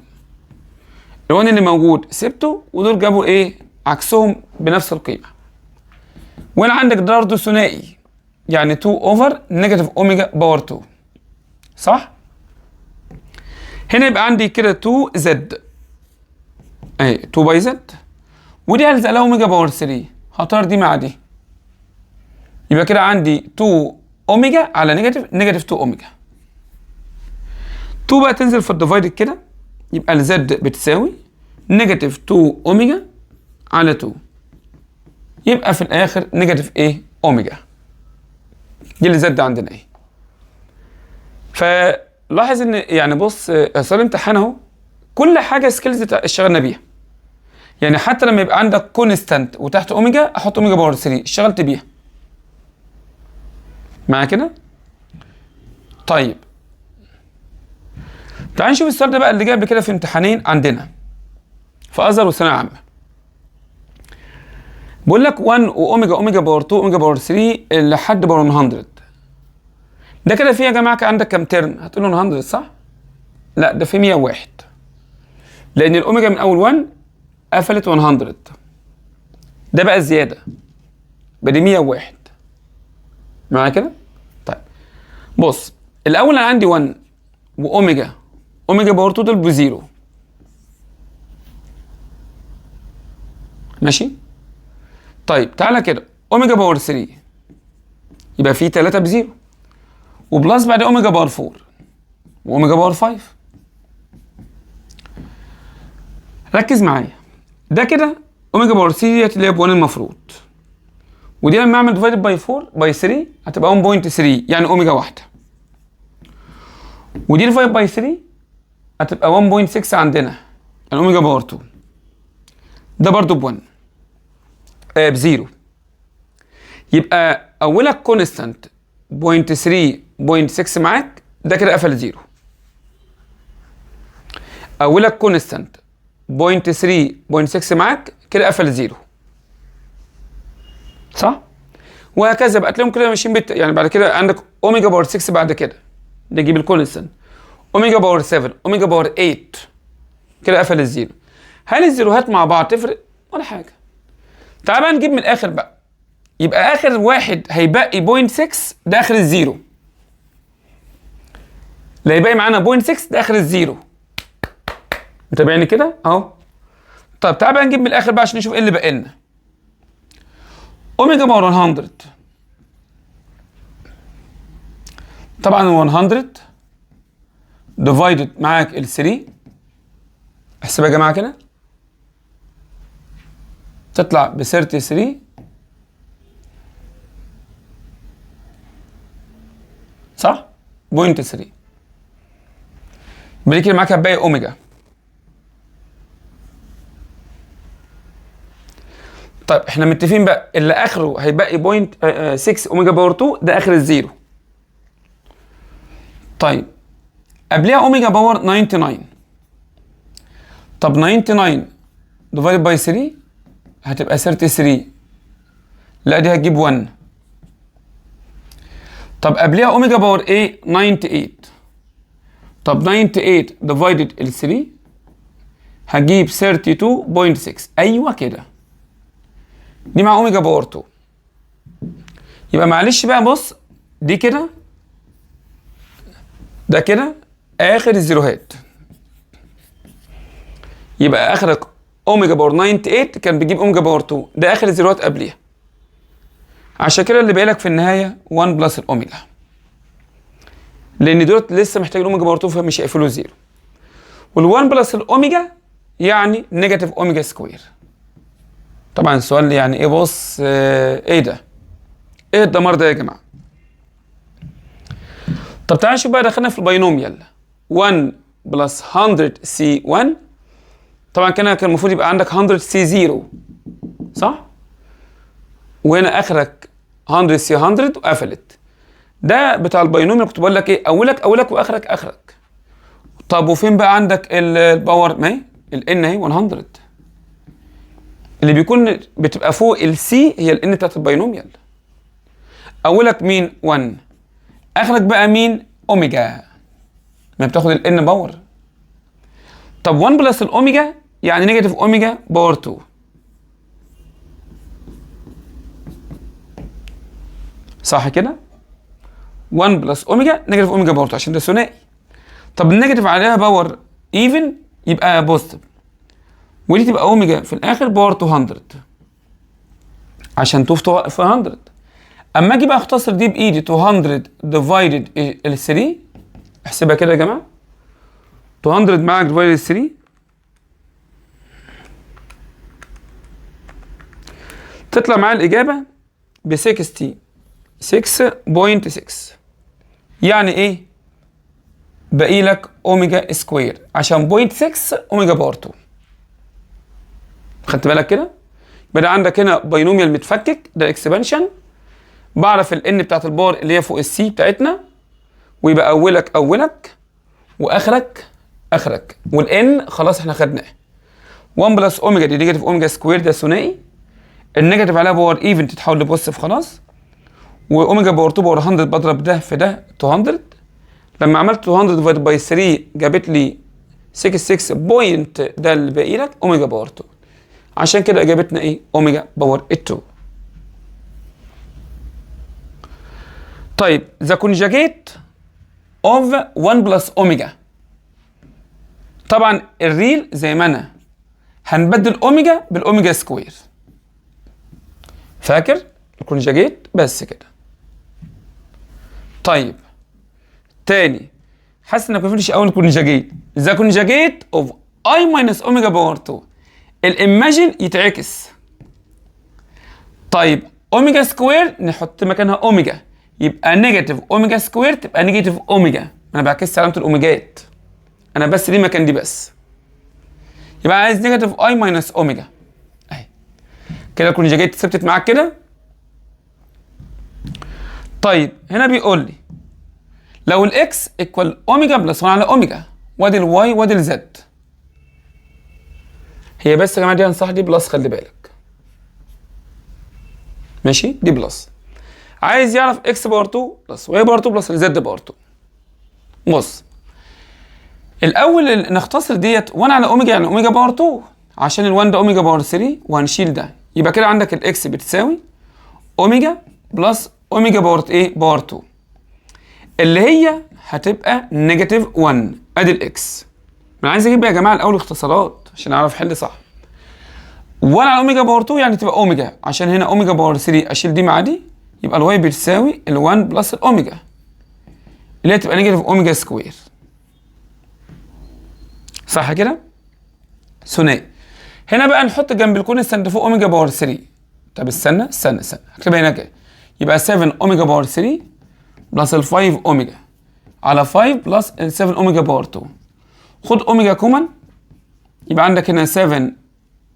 ال1 اللي موجود سبته، ودول جابوا ايه؟ عكسهم بنفس القيمه. وهنا عندك ده برضه ثنائي، يعني 2 اوفر نيجاتيف اوميجا باور 2 صح؟ هنا يبقى عندي كده 2 زد اهي، 2 باي زد، ودي هلزق لها اوميجا باور 3، هطير دي مع دي، يبقى كده عندي 2 اوميجا على نيجاتيف 2 اوميجا. 2 بقى تنزل في الديفايدد كده، يبقى الزد بتساوي نيجاتيف 2 اوميجا على 2، يبقى في الاخر نيجاتيف ايه؟ اوميجا. دي اللي زد عندنا ايه. فلاحظ ان يعني بص صار امتحان اهو، كل حاجه سكيلز اشتغلنا بيها، يعني حتى لما يبقى عندك كونستانت وتحت اوميجا احط اوميجا باور 3 اشتغلت بيها معايا كده. طيب تعال نشوف السؤال ده بقى اللي جه قبل كده في امتحانين عندنا في ازهر وثانويه عامه. بقول لك 1 واوميجا باور 2 اوميجا باور 3 لحد باور 100، ده كده فيه يا جماعه عندك كام ترم؟ هتقول له 100 صح؟ لا ده في 101، لان الاوميجا من اول 1 قفلت 100، ده بقى الزياده بدي 101 معايا كده. طيب بص الاول انا عندي 1 واوميجا باور 2 دول بزيرو، ماشي. طيب تعالى كده اوميجا باور 3 يبقى في 3 بزيرو، وبلس بعد اوميجا باور 4 واوميجا باور 5. ركز معايا، ده كده اوميجا باور 3 ديت اللي هي ب 1 المفروض، ودي لما اعمل ديفايد باي 4 باي 3 هتبقى 1.3 يعني اوميجا واحده، ودي ديفايد باي 3 هتبقى 1.6 عندنا يعني اوميجا باور 2، ده برضو ب 1 بزيرو، يبقى اولك كونستانت 0.3 0.6 معاك، ده كده قفل زيرو. اولك كونستانت 0.3 0.6 معاك، كده قفل زيرو صح؟ وهكذا بقى تلاقيهم كده ماشيين يعني بعد كده عندك اوميجا باور 6 بعد كده نجيب الكونستانت، اوميجا باور 7 اوميجا باور 8 كده قفل الزيرو. هل الزيروهات مع بعض تفرق؟ ولا حاجه. تعال بقى نجيب من الاخر بقى، يبقى اخر واحد هيبقي 0.6 ده اخر الزيرو، اللي هيبقى معانا 0.6 ده اخر الزيرو، متابعني كده اهو. طب تعال بقى نجيب من الاخر بقى عشان نشوف ايه اللي باقي لنا. اوميجا باور 100، طبعا 100 ديفايدد معاك ال 3، احسبها يا جماعه كده تطلع ب 33 صح؟ 0.3 يبقى كده معاك هتبقى اوميجا. طيب احنا متفقين بقى اللي اخره هيبقى 0.6 اوميجا باور 2 ده اخر الزيرو، طيب قبلها اوميجا باور 99. طب 99 ديفايد باي 3 هتبقى 33. لا دي هتجيب 1. طب قبلها اوميجا باور ايه 98. طب 98 ديفايدد ال 3 هتجيب 32.6. ايوه كده، دي مع اوميجا باور 2. يبقى معلش بقى بص، دي كده ده كده اخر الزيروهات. يبقى اخرك اوميجا باور 98 كان بيجيب اوميجا باور 2، ده اخر الزيروهات قبليها. عشان كده اللي باقي لك في النهايه 1 بلس الاوميجا، لان دول لسه محتاجين اوميجا باور 2 فمش هيقفلوا زيرو. وال1 بلس الاوميجا يعني نيجاتيف اوميجا سكوير. طبعا السؤال يعني ايه؟ بص ايه ده؟ ايه الدمار ده يا جماعه؟ طب تعالى نشوف بقى، دخلنا في الباينوميال 1 بلس 100 سي 1. طبعا كان المفروض يبقى عندك 100 سي 0 صح؟ وهنا اخرك 100 سي 100 وقفلت. ده بتاع الباينوميال كنت بقول لك ايه؟ اولك واخرك اخرك. طب وفين بقى عندك الباور؟ ما هي الان اهي 100 اللي بيكون بتبقى فوق السي هي الان بتاعت الباينوميال. اولك مين؟ 1. اخرك بقى مين؟ اوميجا، ما بتاخد الان باور. طب 1 بلس الاوميجا يعني نيجاتيف اوميجا باور 2. صح كده؟ 1 بلس اوميجا نيجاتيف اوميجا باور 2 عشان ده ثنائي. طب النيجاتيف عليها باور ايفن يبقى بوزيتيف، ودي تبقى اوميجا في الاخر باور 200 عشان 2 في 100. اما اجي بقى اختصر دي بايدي 200 ديفايدد ال 3. احسبها كده يا جماعه، 200 معاك ديفايدد ال 3 تطلع معايا الاجابه ب 66.6. يعني ايه؟ باقي لك اوميجا سكوير عشان 0.6 اوميجا باور 2. خدت بالك كده؟ يبقى عندك هنا باينوميال متفكك، ده اكسبانشن. بعرف الان بتاعت الباور اللي هي فوق السي بتاعتنا، ويبقى اولك واخرك اخرك، والان خلاص احنا خدناه. 1 بلس اوميجا دي نيجاتيف اوميجا سكوير، ده ثنائي. النيجاتيف عليها باور ايفن تتحول لبوزيتيف خلاص. واوميجا باور 2 باور 100 بضرب ده في ده 200. لما عملت 200 ديفايد باي 3 جابت لي 66 بوينت، ده اللي باقي لك اوميجا باور 2. عشان كده اجابتنا ايه؟ اوميجا باور 2. طيب ذا كونجاجيت اوف 1 بلس اوميجا. طبعا الريل زي ما انا هنبدل اوميجا بالاوميجا سكوير. فاكر الكونجاجيت بس كده. طيب تاني، حاسس انك ما فهمتش اول كونجاجيت. ذا كونجاجيت اوف اي ماينس اوميجا باور 2. الايماجين يتعكس. طيب اوميجا سكوير نحط مكانها اوميجا، يبقى نيجاتيف اوميجا سكوير تبقى نيجاتيف اوميجا. انا بعكس علامه الاوميجات، انا بس دي مكان دي بس. يبقى عايز نيجاتيف اي ماينس اوميجا اهي كده. الكونجاجيت ثبتت معاك كده. طيب هنا بيقول لي لو الاكس ايكوال اوميجا بلس 1 على اوميجا، وادي الواي وادي الزد. هي بس يا جماعه دي هنصح دي بلس، خلي بالك ماشي، دي بلس. عايز يعرف اكس باور 2 بلس واي باور 2 بلس الزد باور 2. بص الاول نختصر ديت 1 على اوميجا يعني اوميجا باور 2، عشان ال1 ده اوميجا باور 3، وهنشيل ده. يبقى كده عندك الاكس بتساوي اوميجا بلس اوميجا باور ايه؟ باور 2، اللي هي هتبقى نيجاتيف 1. ادي الاكس. انا عايز اجيب يا جماعه الاول اختصارات عشان اعرف احل صح. 1 على اوميجا باور 2 يعني تبقى اوميجا، عشان هنا اوميجا باور 3 اشيل دي مع دي، يبقى الواي بتساوي ال1 بلس الاوميجا اللي هي تبقى نيجاتيف اوميجا سكوير. صح كده؟ ثنائي. هنا بقى نحط جنب الكونستانت فوق اوميجا باور 3. طب استنى هكتبها هنا كده. يبقى 7 اوميجا باور 3 بلس ال 5 اوميجا على 5 بلس ال 7 اوميجا باور 2. خد اوميجا كومن، يبقى عندك هنا 7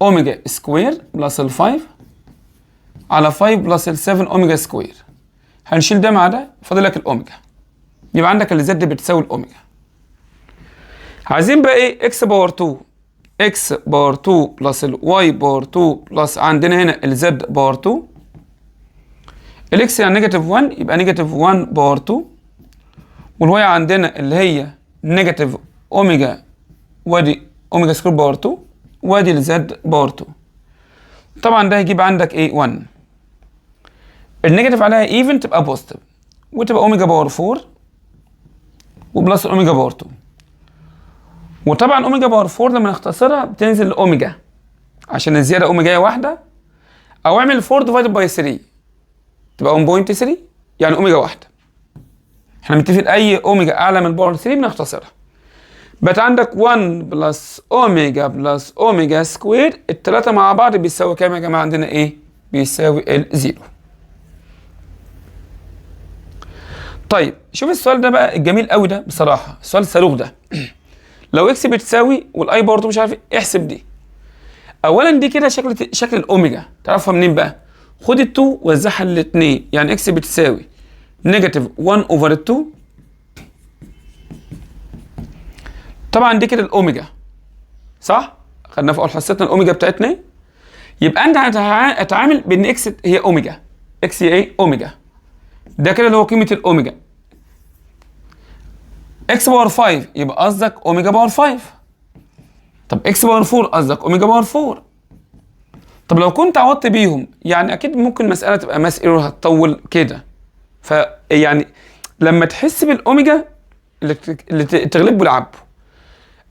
اوميجا سكوير بلس ال 5 على 5 بلس ال 7 اوميجا سكوير. هنشيل ده مع ده، فاضل لك الاوميجا. يبقى عندك الزد بتساوي الاوميجا. عايزين بقى ايه؟ اكس باور 2، اكس باور 2 بلس الواي باور 2 بلس عندنا هنا الزد باور 2. الاكس يعني نيجاتيف 1 يبقى نيجاتيف 1 باور 2، والواي عندنا اللي هي نيجاتيف اوميجا، وادي اوميجا سكوير باور 2، وادي الزد باور 2. طبعا ده هيجيب عندك ايه؟ 1. النيجاتيف عليها ايفن تبقى بوزيتيف، وتبقى اوميجا باور 4 وبلس اوميجا باور 2. وطبعا اوميجا باور 4 لما نختصرها بتنزل لاوميجا عشان الزياده اوميجا واحده، او اعمل 4 ديفايدد باي 3 تبقى 1.3 يعني اوميجا واحده. احنا متفقين اي اوميجا اعلى من باور 3 بنختصرها. بقت عندك 1 بلس اوميجا بلس اوميجا سكوير، الثلاثه مع بعض بيساوي كام يا جماعه؟ عندنا ايه؟ بيساوي الزيرو. طيب شوف السؤال ده بقى الجميل قوي ده بصراحه، السؤال الصاروخ ده. لو اكس بتساوي والاي باور 2 مش عارف ايه، احسب دي. اولا دي كده شكل الاوميجا، تعرفها منين بقى؟ خد ال2 وزعها الاثنين، يعني اكس بتساوي نيجاتيف 1 اوفر 2. طبعا دي كده الاوميجا، صح؟ خدنا في اول حصتنا الاوميجا بتاعتنا. يبقى انت هتعامل بان اكس هي اوميجا، اكس هي ايه؟ اوميجا. ده كده اللي هو قيمه الاوميجا. اكس باور 5 يبقى قصدك اوميجا باور 5. طب اكس باور 4 قصدك اوميجا باور 4. طب لو كنت عوضت بيهم، يعني اكيد ممكن مساله تبقى ماس ايرور هتطول كده. فيعني لما تحس بالاوميجا اللي تغلب بالعب.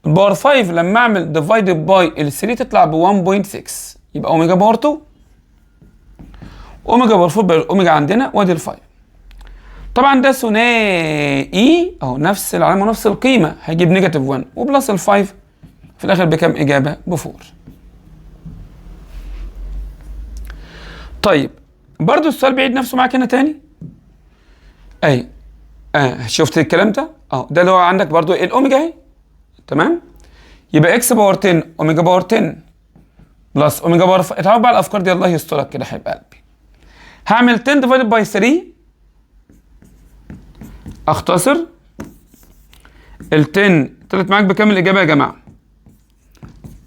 الباور 5 لما اعمل ديفايدد باي ال 3 تطلع ب 1.6 يبقى اوميجا باور 2. اوميجا باور 4 بقى الاوميجا عندنا وادي ال 5. طبعا ده ثنائي اهو، نفس العلامه ونفس القيمه، هيجيب نيجاتيف 1 وبلس ال 5 في الاخر بكام اجابه؟ ب 4. طيب برضو السؤال بيعيد نفسه معاك هنا تاني. اي شفت الكلام ده؟ ده اللي هو عندك برضو الاوميجا اهي، تمام؟ يبقى اكس باور 10 اوميجا باور 10 بلس اوميجا باور 5. اتعود بقى الافكار دي، الله يسترك كده حبيب قلبي. هعمل 10 ديفايدد باي 3، اختصر ال 10 طلعت معاك بكام الاجابه يا جماعه؟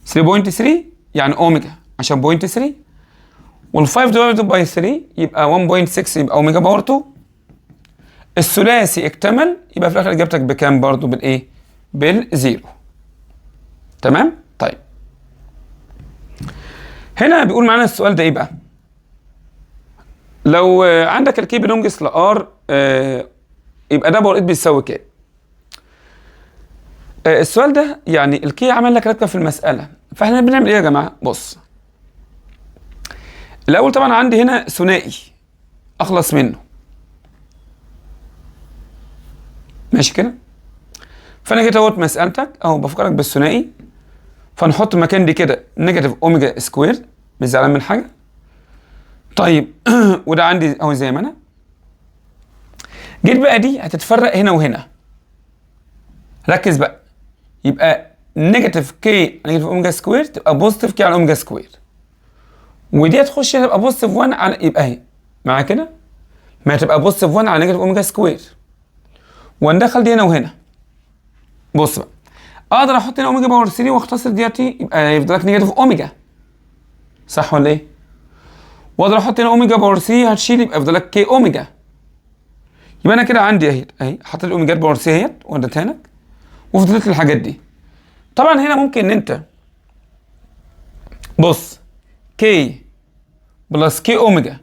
3.3 يعني اوميجا عشان 0.3، وال 5 ديفايدد باي 3 يبقى 1.6 يبقى اوميجا باور 2. الثلاثي اكتمل، يبقى في الاخر اجابتك بكام؟ برضو بالايه؟ بالزيرو. تمام؟ طيب هنا بيقول معانا السؤال ده ايه بقى؟ لو عندك الكي بلونجس لار يبقى ده باور 8 بيساوي كام؟ السؤال ده يعني الكي عمل لك ركبه في المساله، فاحنا بنعمل ايه يا جماعه؟ بص، الاول طبعا عندي هنا ثنائي اخلص منه، ماشي كده؟ فانا جيت اهوت مسالتك اهو بفكرك بالثنائي، فنحط مكان دي كده نيجاتيف اوميجا سكوير، مش زعلان من حاجه. طيب وده عندي اهو زي ما انا. جيت بقى دي هتتفرق هنا وهنا، ركز بقى، يبقى نيجاتيف كي نيجاتيف اوميجا سكوير تبقى بوزيتيف كي على اوميجا سكوير، ودي هتخش تبقى بوزيتيف 1 على، يبقى اهي معايا كده، ما هتبقى بوزيتيف 1 على نيجاتيف اوميجا سكوير، وندخل دي هنا وهنا. بص بقى، اقدر احط هنا اوميجا باور 3 واختصر دياتي، يبقى يفضل لك نيجاتيف اوميجا، صح ولا ايه؟ واقدر احط هنا اوميجا باور 3 هتشيل، يبقى يفضل لك كي اوميجا. يبقى انا كده عندي اهي حطيت الاوميجا باور 3 اهيت واديتها لك، وفضلت لي الحاجات دي. طبعا هنا ممكن ان انت بص، كي بلس كي اوميجا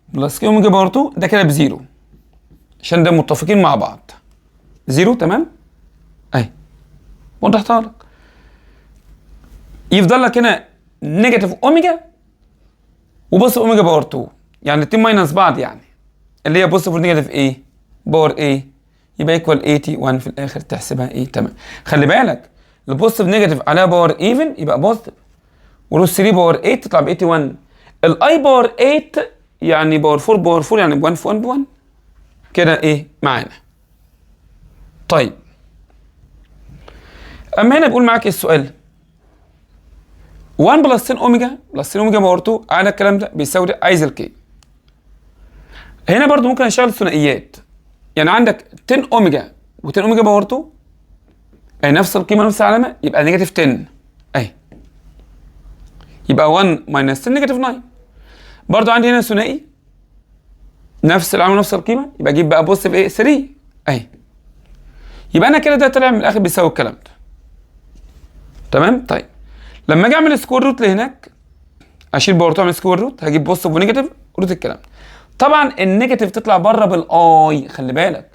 بلس كي اوميجا باور 2 ده كده بزيرو، عشان ده متفقين مع بعض زيرو، تمام؟ اهي وضحتها لك. يفضل لك هنا نيجاتيف اوميجا وبص اوميجا باور 2، يعني الاثنين ماينس بعض، يعني اللي هي بوزيتيف ونيجاتيف ايه؟ باور ايه؟ يبقى ايكوال 81 في الاخر، تحسبها ايه؟ تمام. خلي بالك البوزيتيف نيجاتيف عليها باور ايفن يبقى بوزيتيف، والروس 3 باور 8 تطلع ب 81. الاي باور 8 يعني باور 4 باور 4 يعني ب 1 في 1 ب 1 كده ايه معانا. طيب اما هنا بيقول معاك السؤال 1 بلس 10 اوميجا بلس 10 اوميجا باور 2 على الكلام ده بيساوي ده، عايز الكي. هنا برضو ممكن اشتغل ثنائيات، يعني عندك 10 اوميجا و10 اوميجا باور 2 اي نفس القيمه نفس العلامه، يبقى نيجاتيف 10 اهي، يبقى 1 ماينس 10 نيجاتيف 9. برضو عندي هنا ثنائي نفس العلامه نفس القيمه، يبقى اجيب بقى بوزيتيف ايه 3 اهي. يبقى انا كده ده طلع من الاخر بيساوي الكلام ده. تمام. طيب لما اجي اعمل سكوير روت لهناك، اشيل باور 2 اعمل سكوير روت، هجيب بوزيتيف ونيجاتيف روت الكلام ده. طبعا النيجاتيف تطلع بره بالاي، خلي بالك.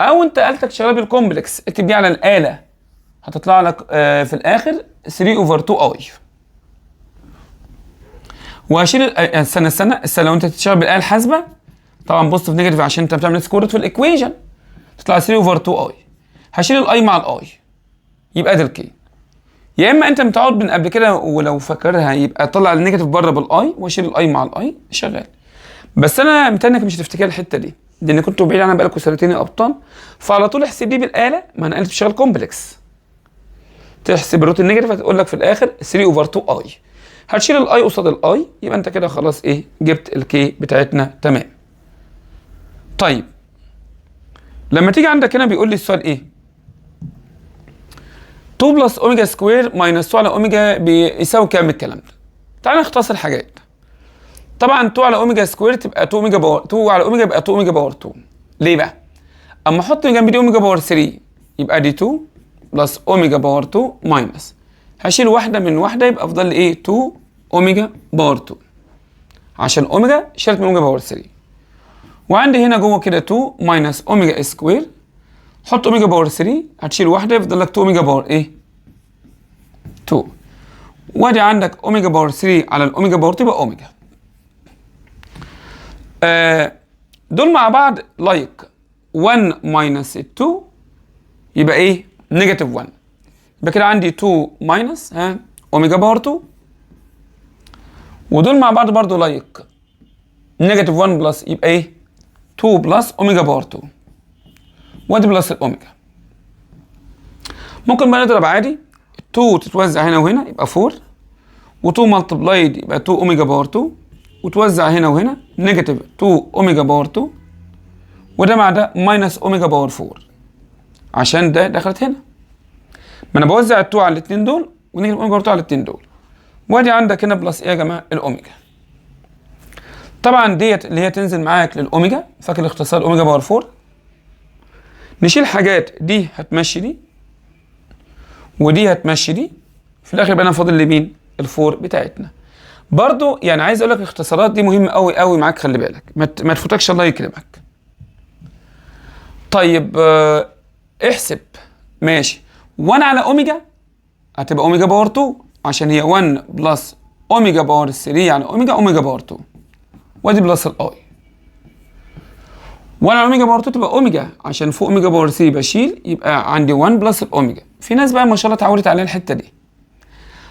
او انت آلتك شغاله بالكومبلكس، اكتب دي على الاله هتطلع لك في الاخر 3 اوفر 2 اي. وهشيل استنى لو انت تشتغل بالاله الحاسبه طبعا بوزيتيف نيجاتيف عشان انت بتعمل سكوير روت في الايكويشن تطلع 3 اوفر 2 اي. هشيل الاي مع الاي يبقى ده الكي. يا اما انت متعود من قبل كده ولو فاكرها يبقى طلع النيجاتيف بره بالاي واشيل الاي مع الاي شغال. بس انا متهيألي انك مش هتفتكر الحته دي لان كنتوا بعيد عنها بقالكم سنتين يا ابطال، فعلى طول احسب دي بالاله. ما انا قلت بشغل كومبلكس، تحسب الروت النيجاتيف هتقول لك في الاخر 3 اوفر 2 اي. هتشيل الاي قصاد الاي يبقى انت كده خلاص ايه جبت الكي بتاعتنا. تمام. طيب لما تيجي عندك هنا بيقول لي السؤال ايه؟ 2 بلس اوميجا سكوير ماينس 2 على اوميجا بيساوي كام الكلام ده؟ تعالى نختصر حاجات. طبعا 2 على اوميجا سكوير تبقى 2 اوميجا باور 2 على اوميجا يبقى 2 اوميجا باور 2. ليه بقى؟ اما احط جنب دي اوميجا باور 3 يبقى دي 2 بلس اوميجا باور 2 ماينس، هشيل واحده من واحده يبقى افضل لي ايه 2 اوميجا باور 2 عشان اوميجا شلت من اوميجا باور 3. وعندي هنا جوه كده 2 ماينس اوميجا سكوير، حط اوميجا باور 3 هتشيل واحده يفضل لك 2 اوميجا باور ايه 2. وادي عندك اوميجا باور 3 على الاوميجا باور 2 يبقى اوميجا. دول مع بعض لايك 1 ماينس 2 يبقى ايه نيجاتيف 1. يبقى كده عندي 2 ماينس اوميجا باور 2، ودول مع بعض برضو لايك نيجاتيف 1 بلس يبقى ايه 2 بلس اوميجا باور 2، وادي بلس الاوميجا. ممكن بقى نضرب عادي 2 تتوزع هنا وهنا يبقى 4، و2 ملتبلايد يبقى 2 اوميجا باور 2، وتوزع هنا وهنا نيجاتيف 2 اوميجا باور 2، وده مع ده ماينس اوميجا باور 4 عشان ده دخلت هنا. ما انا بوزع ال2 على الاثنين دول ونيجاتيف اوميجا باور 2 على الاثنين دول، وادي عندك هنا بلس ايه يا جماعه الاوميجا. طبعا ديت اللي هي تنزل معاك للاوميجا، فاكر الاختصار اوميجا باور 4. نشيل حاجات، دي هتمشي دي ودي هتمشي دي، في الاخر يبقى انا فاضل لي مين الفور بتاعتنا. برضو يعني عايز اقول لك الاختصارات دي مهمه قوي قوي معاك، خلي بالك ما تفوتكش الله يكرمك. طيب احسب ماشي 1 على اوميجا هتبقى اوميجا باور 2 عشان هي 1 بلس اوميجا باور 3 يعني اوميجا باور 2، وادي بلس الاي. 1 على اوميجا باور 2 تبقى اوميجا عشان فوق اوميجا باور 3 بشيل يبقى عندي 1 بلس الاوميجا. في ناس بقى ما شاء الله اتعودت عليها الحته دي.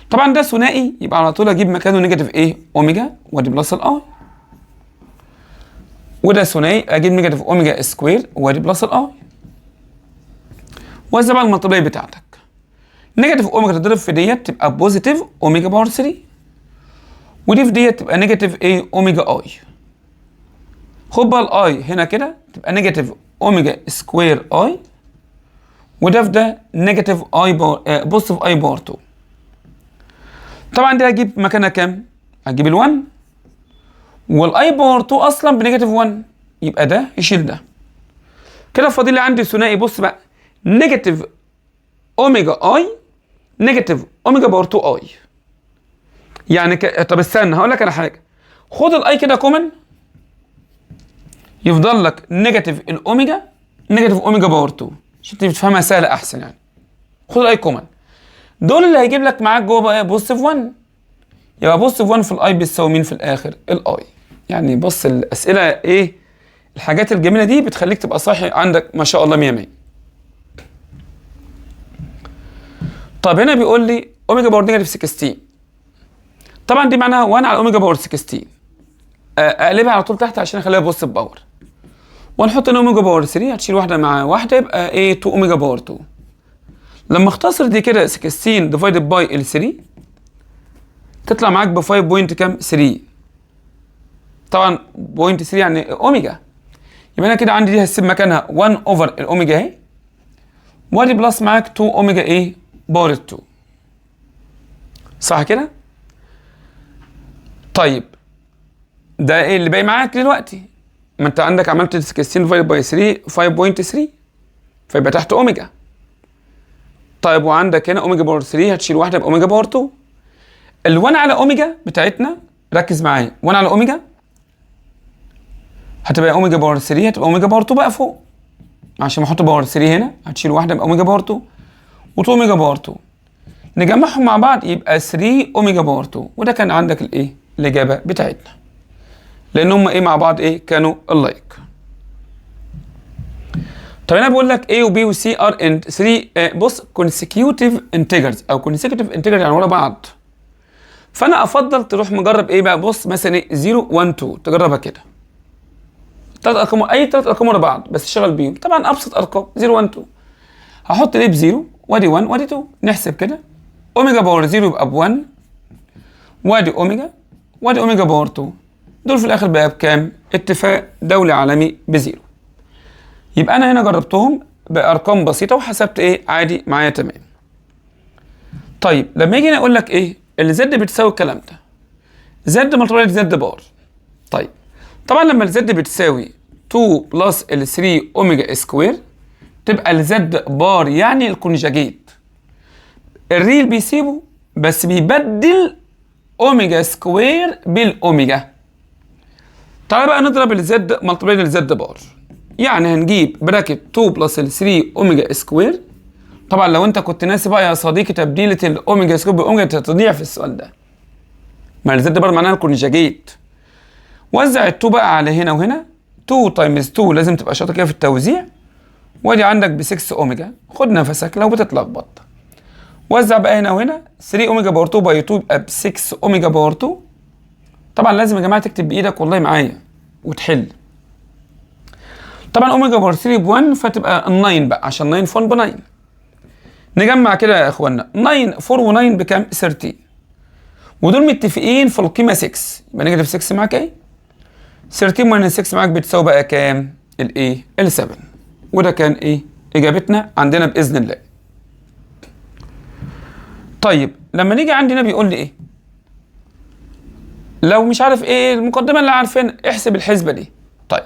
طبعا ده ثنائي يبقى على طول اجيب مكانه نيجاتيف ايه اوميجا وادي بلس الاي، وده ثنائي اجيب نيجاتيف اوميجا سكوير وادي بلس الاي. وزع بقى المطلوبيه بتاعتك، نيجاتيف اوميجا تضرب في ديت تبقى بوزيتيف اوميجا باور 3، ودي في ديت تبقى نيجاتيف ايه اوميجا اي. خد بقى الاي هنا كده تبقى نيجاتيف اوميجا سكوير اي، وده في ده نيجاتيف اي باور بوزيتيف اي باور 2. طبعا دي هجيب مكانها كام؟ هجيب ال1 والاي باور 2 اصلا بنيجاتيف 1، يبقى ده يشيل ده. كده فاضل لي عندي ثنائي. بص بقى نيجاتيف اوميجا اي نيجاتيف اوميجا باور 2 اي يعني طب استنى هقول لك على حاجه، خد الاي كده كومن يفضل لك نيجاتيف الاوميجا نيجاتيف اوميجا باور 2 عشان تفهمها سهله احسن. يعني خد الاي كومن، دول اللي هيجيب لك معاك جوه بقى بوزيتيف 1، يبقى بوزيتيف 1 في الاي بيساوي مين في الاخر الاي. يعني بص الاسئله ايه الحاجات الجميله دي بتخليك تبقى صاحي عندك ما شاء الله 100 100. طب هنا بيقول لي اوميجا باور نيجاتيف 16، طبعا دي معناها 1 على اوميجا باور 16، اقلبها على طول تحت عشان اخليها بوزيتيف باور، ونحط هنا اوميجا باور 3 هتشيل واحده مع واحده يبقى ايه 2 اوميجا باور 2. لما اختصر دي كده 16 ديفايدد باي ال 3 تطلع معاك ب 5 بوينت كام 3، طبعا بوينت 3 يعني اوميجا، يبقى انا كده عندي دي هسيب مكانها 1 اوفر الاوميجا اهي، وادي بلس معاك 2 اوميجا ايه باور 2. صح كده؟ طيب ده ايه اللي باقي معاك دلوقتي؟ ما انت عندك عملت 16 ديفايد باي 3 5.3، فيبقى تحت اوميجا. طيب وعندك هنا اوميجا باور 3 هتشيل واحده باوميجا باور 2. ال1 على اوميجا بتاعتنا ركز معايا، 1 على اوميجا هتبقى اوميجا باور 3 هتبقى اوميجا باور 2 بقى فوق، عشان ما احط باور 3 هنا هتشيل واحده باوميجا باور 2 و2 اوميجا باور 2، نجمعهم مع بعض يبقى 3 اوميجا باور 2، وده كان عندك الايه الاجابه بتاعتنا، لان هم ايه مع بعض ايه كانوا اللايك. طب انا بقول لك A و B و C are in 3 بص consecutive integers او consecutive integers يعني ورا بعض، فانا افضل تروح مجرب ايه بقى، بص مثلا ايه 0 1 2 تجربها كده، ثلاث ارقام اي ثلاث ارقام ورا بعض بس تشتغل بيهم، طبعا ابسط ارقام 0 1 2 هحط ليه ب 0 وادي 1 وادي 2 نحسب كده، اوميجا باور 0 يبقى ب 1 وادي اوميجا وادي اوميجا باور 2 دول في الاخر بقى بكام؟ اتفاق دولي عالمي بزيرو. يبقى انا هنا جربتهم بارقام بسيطه وحسبت ايه عادي معايا تمام. طيب لما يجي اقول لك ايه اللي زد بتساوي الكلام ده، زد ملتبلاي زد بار. طيب طبعا لما الزد بتساوي 2 بلس ال 3 اوميجا سكوير تبقى الزد بار يعني الكونجاجيت، الريل بيسيبه بس بيبدل اوميجا سكوير بالاوميجا. تعالى بقى نضرب الزد ملتبلاي الزد بار، يعني هنجيب براكت 2 بلس ال 3 اوميجا سكوير. طبعا لو انت كنت ناسي بقى يا صديقي تبديله الاوميجا سكوير باوميجا تضيع في السؤال ده، ما الزد بار معناها الكونجاجيت. وزع ال2 بقى على هنا وهنا، 2 تايمز 2 لازم تبقى شاطر كده في التوزيع، وادي عندك ب 6 اوميجا، خد نفسك لو بتتلخبط. وزع بقى هنا وهنا 3 اوميجا باور 2 باي 2 يبقى ب 6 اوميجا باور 2. طبعا لازم يا جماعه تكتب بايدك والله معايا وتحل. طبعا اوميجا باور 3 ب 1 فتبقى 9 بقى عشان 9 في 1 ب 9. نجمع كده يا اخوانا 9 4 و9 بكام؟ 13، ودول متفقين في القيمه 6، يبقى نيجاتيف 6 معاك ايه؟ 13 ماينس 6 معاك بتساوي بقى كام؟ الايه؟ ال7. وده كان ايه؟ اجابتنا عندنا باذن الله. طيب لما نيجي عندنا بيقول لي ايه؟ لو مش عارف ايه المقدمه اللي عارفين احسب الحسبه دي. طيب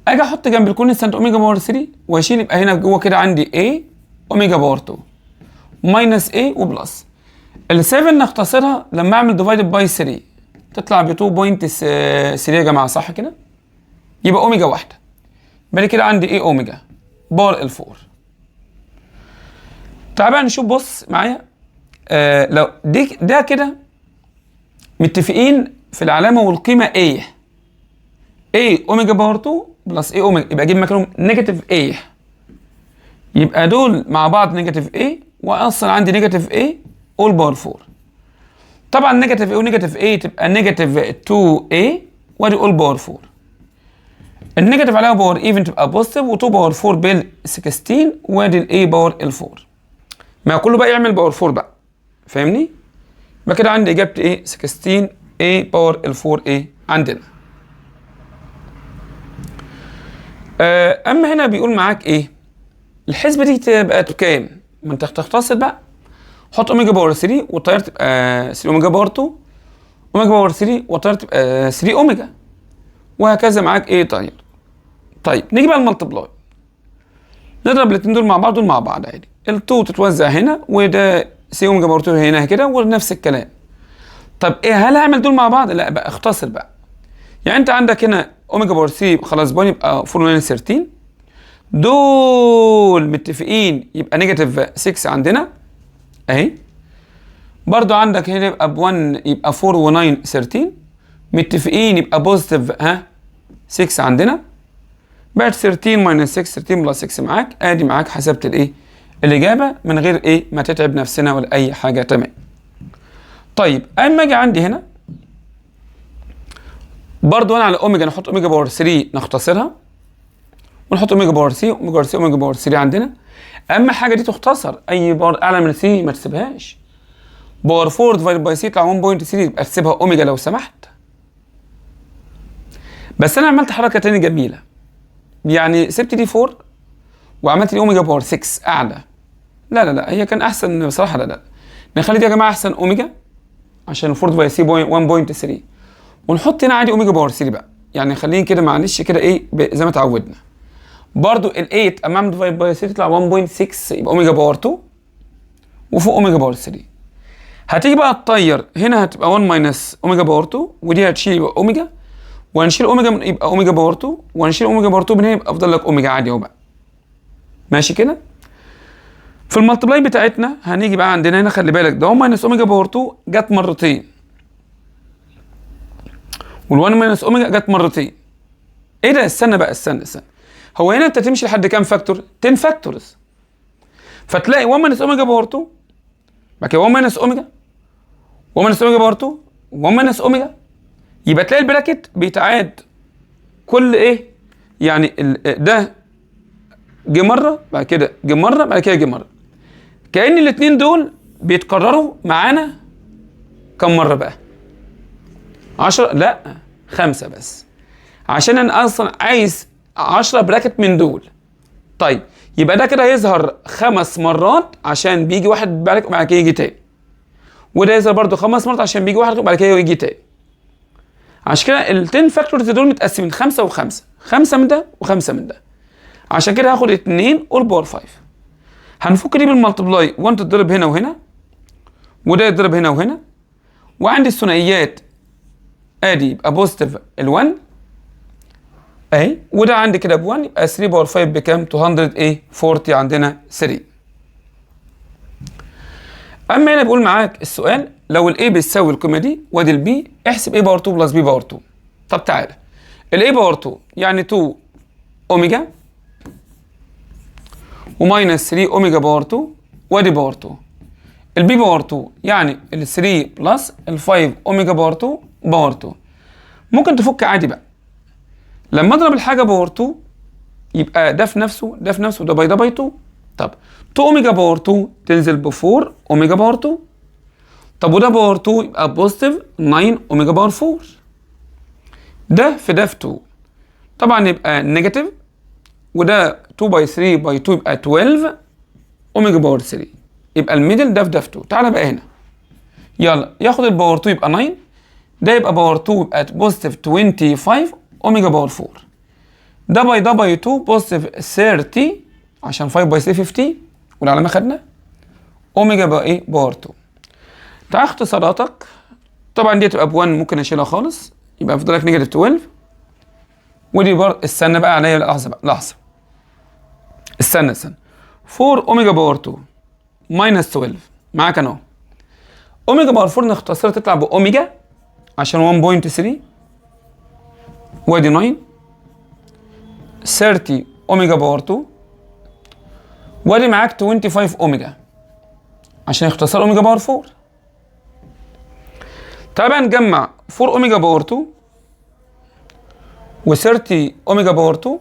اجي احط جنب الكونستانت اوميجا باور 3 واشيل، يبقى هنا جوه كده عندي ايه اوميجا باور 2 ماينس ايه وبلس ال7 نختصرها لما اعمل ديفايدد باي 3 تطلع ب 2.3 يا جماعه، صح كده؟ يبقى اوميجا واحده، يبقى كده عندي ايه اوميجا باور ال4. تعال بقى نشوف، بص معايا لو دي ده كده متفقين في العلامه والقيمه ايه اوميجا باور 2 بلس ايه اوميجا، يبقى اجيب مكانهم نيجاتيف ايه، يبقى دول مع بعض نيجاتيف ايه، واصلا عندي نيجاتيف ايه اول باور 4. طبعا نيجاتيف ايه ونيجاتيف ايه تبقى نيجاتيف 2 ايه وادي اول باور 4. النيجاتيف عليها باور ايفن تبقى بوزيتيف، و2 باور 4 بال 16 وادي الاي باور ال4. ما كله بقى يعمل باور 4 بقى، فاهمني؟ يبقى كده عندي اجابتي ايه 16 اي باور ال4 ايه عندنا. اما هنا بيقول معاك ايه الحسبه دي تبقى بكام؟ ما انت هتختصر بقى، حط اوميجا باور 3 والتيار تبقى 3 اوميجا باور 2، اوميجا باور 3 والتيار تبقى 3 اوميجا، وهكذا معاك ايه طيب. طيب نيجي بقى الملتبلاي، نضرب الاثنين دول مع بعض دول مع بعض عادي، ال2 تتوزع هنا وده 3 اوميجا باور 2 هنا كده ونفس الكلام. طب ايه هل هعمل دول مع بعض؟ لا بقى اختصر بقى، يعني انت عندك هنا اوميجا باور 3 خلاص بون يبقى 4 13، دول متفقين يبقى نيجاتيف 6 عندنا اهي، برضو عندك هنا يبقى ب1 يبقى 4 و9 13، متفقين يبقى بوزيتيف 6 عندنا، بقت 13 ماينس 6 13 بلس 6 معاك، ادي معاك حسبت الايه الاجابه من غير ايه ما تتعب نفسنا ولا اي حاجه. تمام. طيب اما اجي عندي هنا برضو انا على اوميجا نحط اوميجا باور 3 نختصرها ونحط اوميجا باور 3 اوميجا باور 3 اوميجا باور 3 عندنا. اهم حاجه دي تختصر، اي باور اعلى من 3 ما تسيبهاش. باور 4 ديفايد باي 3 يطلع 1.3 يبقى تسيبها اوميجا لو سمحت. بس انا عملت حركه تاني جميله، يعني سبت دي 4 وعملت لي اوميجا باور 6 اعلى. لا لا لا، هي كان احسن بصراحه. لا لا، نخلي دي يا جماعه احسن اوميجا عشان 4 باي سي 1.3، ونحط هنا عادي اوميجا باور 3 بقى. يعني خليني كده معلش كده ايه زي ما اتعودنا. برضو ال 8 اما اعمل ديفايد باي 3 تطلع 1.6، يبقى اوميجا باور 2 وفوق اوميجا باور 3. هتيجي بقى تطير هنا، هتبقى 1 ماينس اوميجا باور 2، ودي هتشيل يبقى اوميجا، وهنشيل اوميجا من يبقى اوميجا باور 2، وهنشيل اوميجا باور 2 من هنا يبقى افضل لك اوميجا عادي اهو بقى. ماشي كده. في المالتبلاي بتاعتنا هنيجي بقى عندنا هنا، خلي بالك ده 1 ماينس اوميجا باور 2 جت مرتين، وال1 ماينس اوميجا جت مرتين. ايه ده؟ استنى بقى، استنى. هو هنا انت تمشي لحد كام فاكتور؟ 10 فاكتورز. فتلاقي 1 ماينس اوميجا باور 2، بعد كده 1 ماينس اوميجا، 1 ماينس اوميجا باور 2، 1 ماينس اوميجا. يبقى تلاقي البراكت بيتعاد كل ايه؟ يعني ده جه مره، بعد كده جه مره، بعد كده جه مره. كأن الاثنين دول بيتكرروا معانا كم مره بقى؟ 10؟ لا، 5 بس، عشان انا اصلا عايز 10 براكت من دول. طيب يبقى ده كده هيظهر 5 مرات عشان بيجي واحد براكت وبعد كده يجي تاني، وده يظهر برضو 5 مرات عشان بيجي واحد وبعد كده يجي تاني. عشان كده ال 10 فاكتورز دول متقسمين 5 و5، 5 من ده و5 من ده. عشان كده هاخد 2 اول باور 5. هنفك دي بالمالتبلاي، 1 تتضرب هنا وهنا، وده يتضرب هنا وهنا، وعندي الثنائيات ادي يبقى بوزيتيف ال1 اهي، وده عندي كده ب1، يبقى 3 باور 5 بكام؟ 240 عندنا 3. اما هنا بقول معاك السؤال لو الاي بيساوي القيمه دي وادي البي، احسب ايه باور 2 بلس بي باور 2. طب تعالى، الاي باور 2 يعني 2 اوميجا وماينس 3 اوميجا باور 2 وادي باور 2. البي باور 2 يعني ال 3 بلس ال 5 اوميجا باور 2 باور 2. ممكن تفك عادي بقى. لما اضرب الحاجه باور 2 يبقى ده في نفسه ده في نفسه، ده باي 2. طب 2 اوميجا باور 2 تنزل ب 4 اوميجا باور 2. طب وده باور 2 يبقى بوزيتيف 9 اوميجا باور 4. ده في 2. طبعا يبقى نيجاتيف، وده 2 باي 3 باي 2 يبقى 12 اوميجا باور 3. يبقى الميدل ده في 2. تعالى بقى هنا، يلا ياخد الباور 2 يبقى 9، ده يبقى باور 2 يبقى بوزيتيف 25 اوميجا باور 4. ده باي 2 بوزيتيف 30 عشان 5 باي 3 50، والعلامه خدنا اوميجا بقى ايه باور 2. تعال اختصاراتك، طبعا دي تبقى ب1 ممكن اشيلها خالص، يبقى يفضل لك نيجاتيف 12. ودي استنى بقى عليا لحظه بقى، لحظه، استنى 4 اوميجا باور 2 ماينس 12 معاك انا اهو. اوميجا باور 4 نختصرها تطلع باوميجا عشان 1.3، وادي 9 30 اوميجا باور 2، وادي معاك 25 اوميجا عشان يختصر اوميجا باور 4. طبعا نجمع 4 اوميجا باور 2 و30 اوميجا باور 2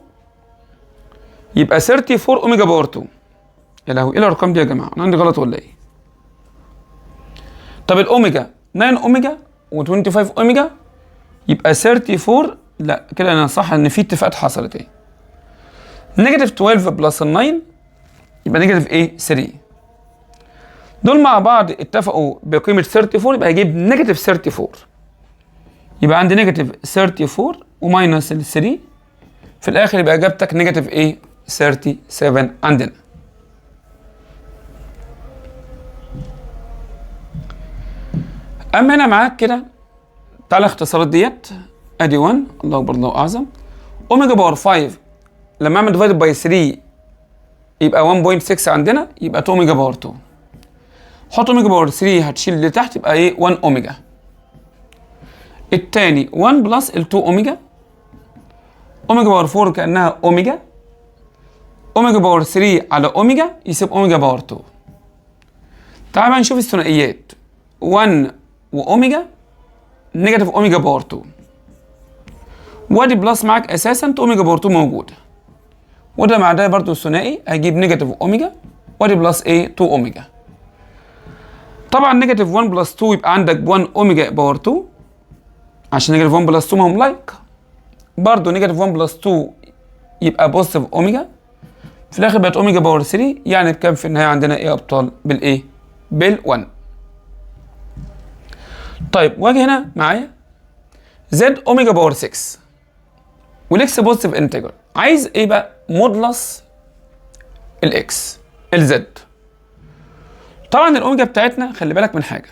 يبقى 34 اوميجا باور 2. يا لهوي، ايه الارقام دي يا جماعه؟ انا عندي غلط ولا ايه؟ طب الاوميجا 9 اوميجا و25 اوميجا يبقى 34. لا كده انا صح ان في اتفاقات حصلت ايه. نيجاتيف 12 بلس ال 9 يبقى نيجاتيف ايه 3. دول مع بعض اتفقوا بقيمه 34، يبقى هجيب نيجاتيف 34. يبقى عندي نيجاتيف 34 وماينس ال 3، في الاخر يبقى اجابتك نيجاتيف ايه 37 عندنا. اما هنا معاك كده، تعالى الاختصارات ديت ادي 1 الله اكبر الله اعظم. اوميجا باور 5 لما اعمل ديفايد باي 3 يبقى 1.6 عندنا، يبقى 2 اوميجا باور 2. حط اوميجا باور 3 هتشيل اللي تحت يبقى ايه 1 اوميجا. التاني 1 بلس ال 2 اوميجا، اوميجا باور 4 كانها اوميجا، اوميجا باور 3 على اوميجا يسيب اوميجا باور 2. تعال بقى نشوف الثنائيات، 1 واوميجا نيجاتيف اوميجا باور 2، وادي بلس معاك اساسا 2 اوميجا باور 2 موجوده، وده مع ده برضه الثنائي هيجيب نيجاتيف اوميجا، وادي بلس ايه 2 اوميجا. طبعا نيجاتيف 1 بلس 2 يبقى عندك 1 اوميجا باور 2، عشان نيجاتيف 1 بلس 2 ما هم لايك. برضه نيجاتيف 1 بلس 2 يبقى بوزيتيف اوميجا، في الاخر بقت اوميجا باور 3، يعني بكام في النهايه عندنا ايه يا ابطال؟ بالايه؟ بال1. طيب واجي هنا معايا زد اوميجا باور 6 والاكس بوزيتيف انتجر، عايز ايه بقى؟ مودلس الاكس الزد. طبعا الاوميجا بتاعتنا خلي بالك من حاجه،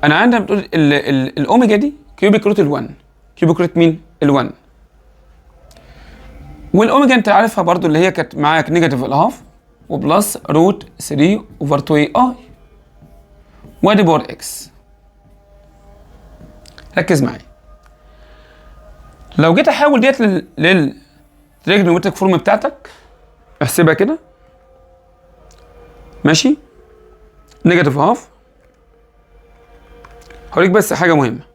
انا عندنا بتقول الاوميجا دي كيوبيك روت ال1، كيوبيك روت مين؟ ال1. والاوميجا انت عارفها برضو اللي هي كانت معاك نيجاتيف الهاف وبلس روت 3 اوفر 2 اي، وادي باور اكس. ركز معايا، لو جيت احول ديت للتريجونومتريك فورم بتاعتك، احسبها كده ماشي. نيجاتيف هاف، هوريك بس حاجه مهمه،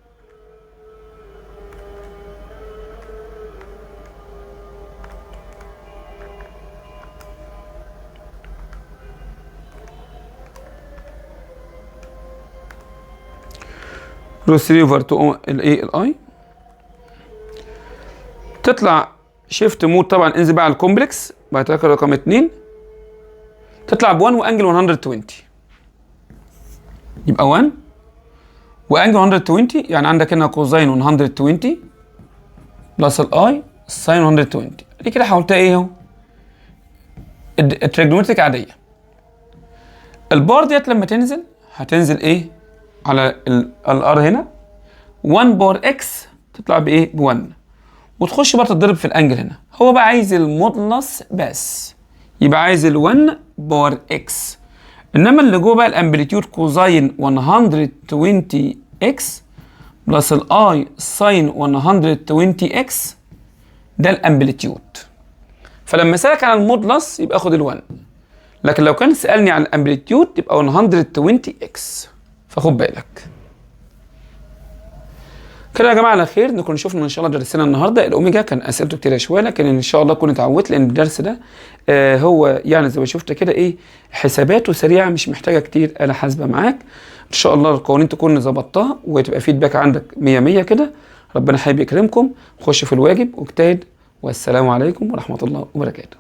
روت 3 اوفر 2 الايه الاي، تطلع شيفت مود طبعا، انزل بقى على الكومبلكس بعد كده رقم 2، تطلع ب 1 وانجل 120، يبقى 1 وانجل 120، يعني عندك هنا كوزين 120 بلس الاي ساين 120. دي كده حولتها ايه اهو؟ التريجونومتريك عاديه. البار ديت لما تنزل هتنزل ايه على الار هنا 1 بار اكس، تطلع بايه؟ ب 1، وتخش بقى تتضرب في الانجل هنا. هو بقى عايز المودلس بس، يبقى عايز ال1 بار اكس، انما اللي جوه بقى الامبليتيود كوزاين 120 اكس بلس الاي ساين 120 اكس، ده الامبليتيود. فلما سالك عن المودلس يبقى خد ال1، لكن لو كان سالني عن الامبليتيود يبقى 120 اكس، فخد بالك كده يا جماعه. على خير نكون شفنا ان شاء الله درسنا النهارده الاوميجا. كان اسئلته كتير شويه، لكن ان شاء الله كنت اتعودت، لان الدرس ده هو يعني زي ما شفت كده ايه، حساباته سريعه مش محتاجه كتير آلة حاسبه معاك. ان شاء الله القوانين تكون ظبطتها وتبقى فيدباك عندك 100 100 كده. ربنا حابب يكرمكم، خش في الواجب واجتهد، والسلام عليكم ورحمه الله وبركاته.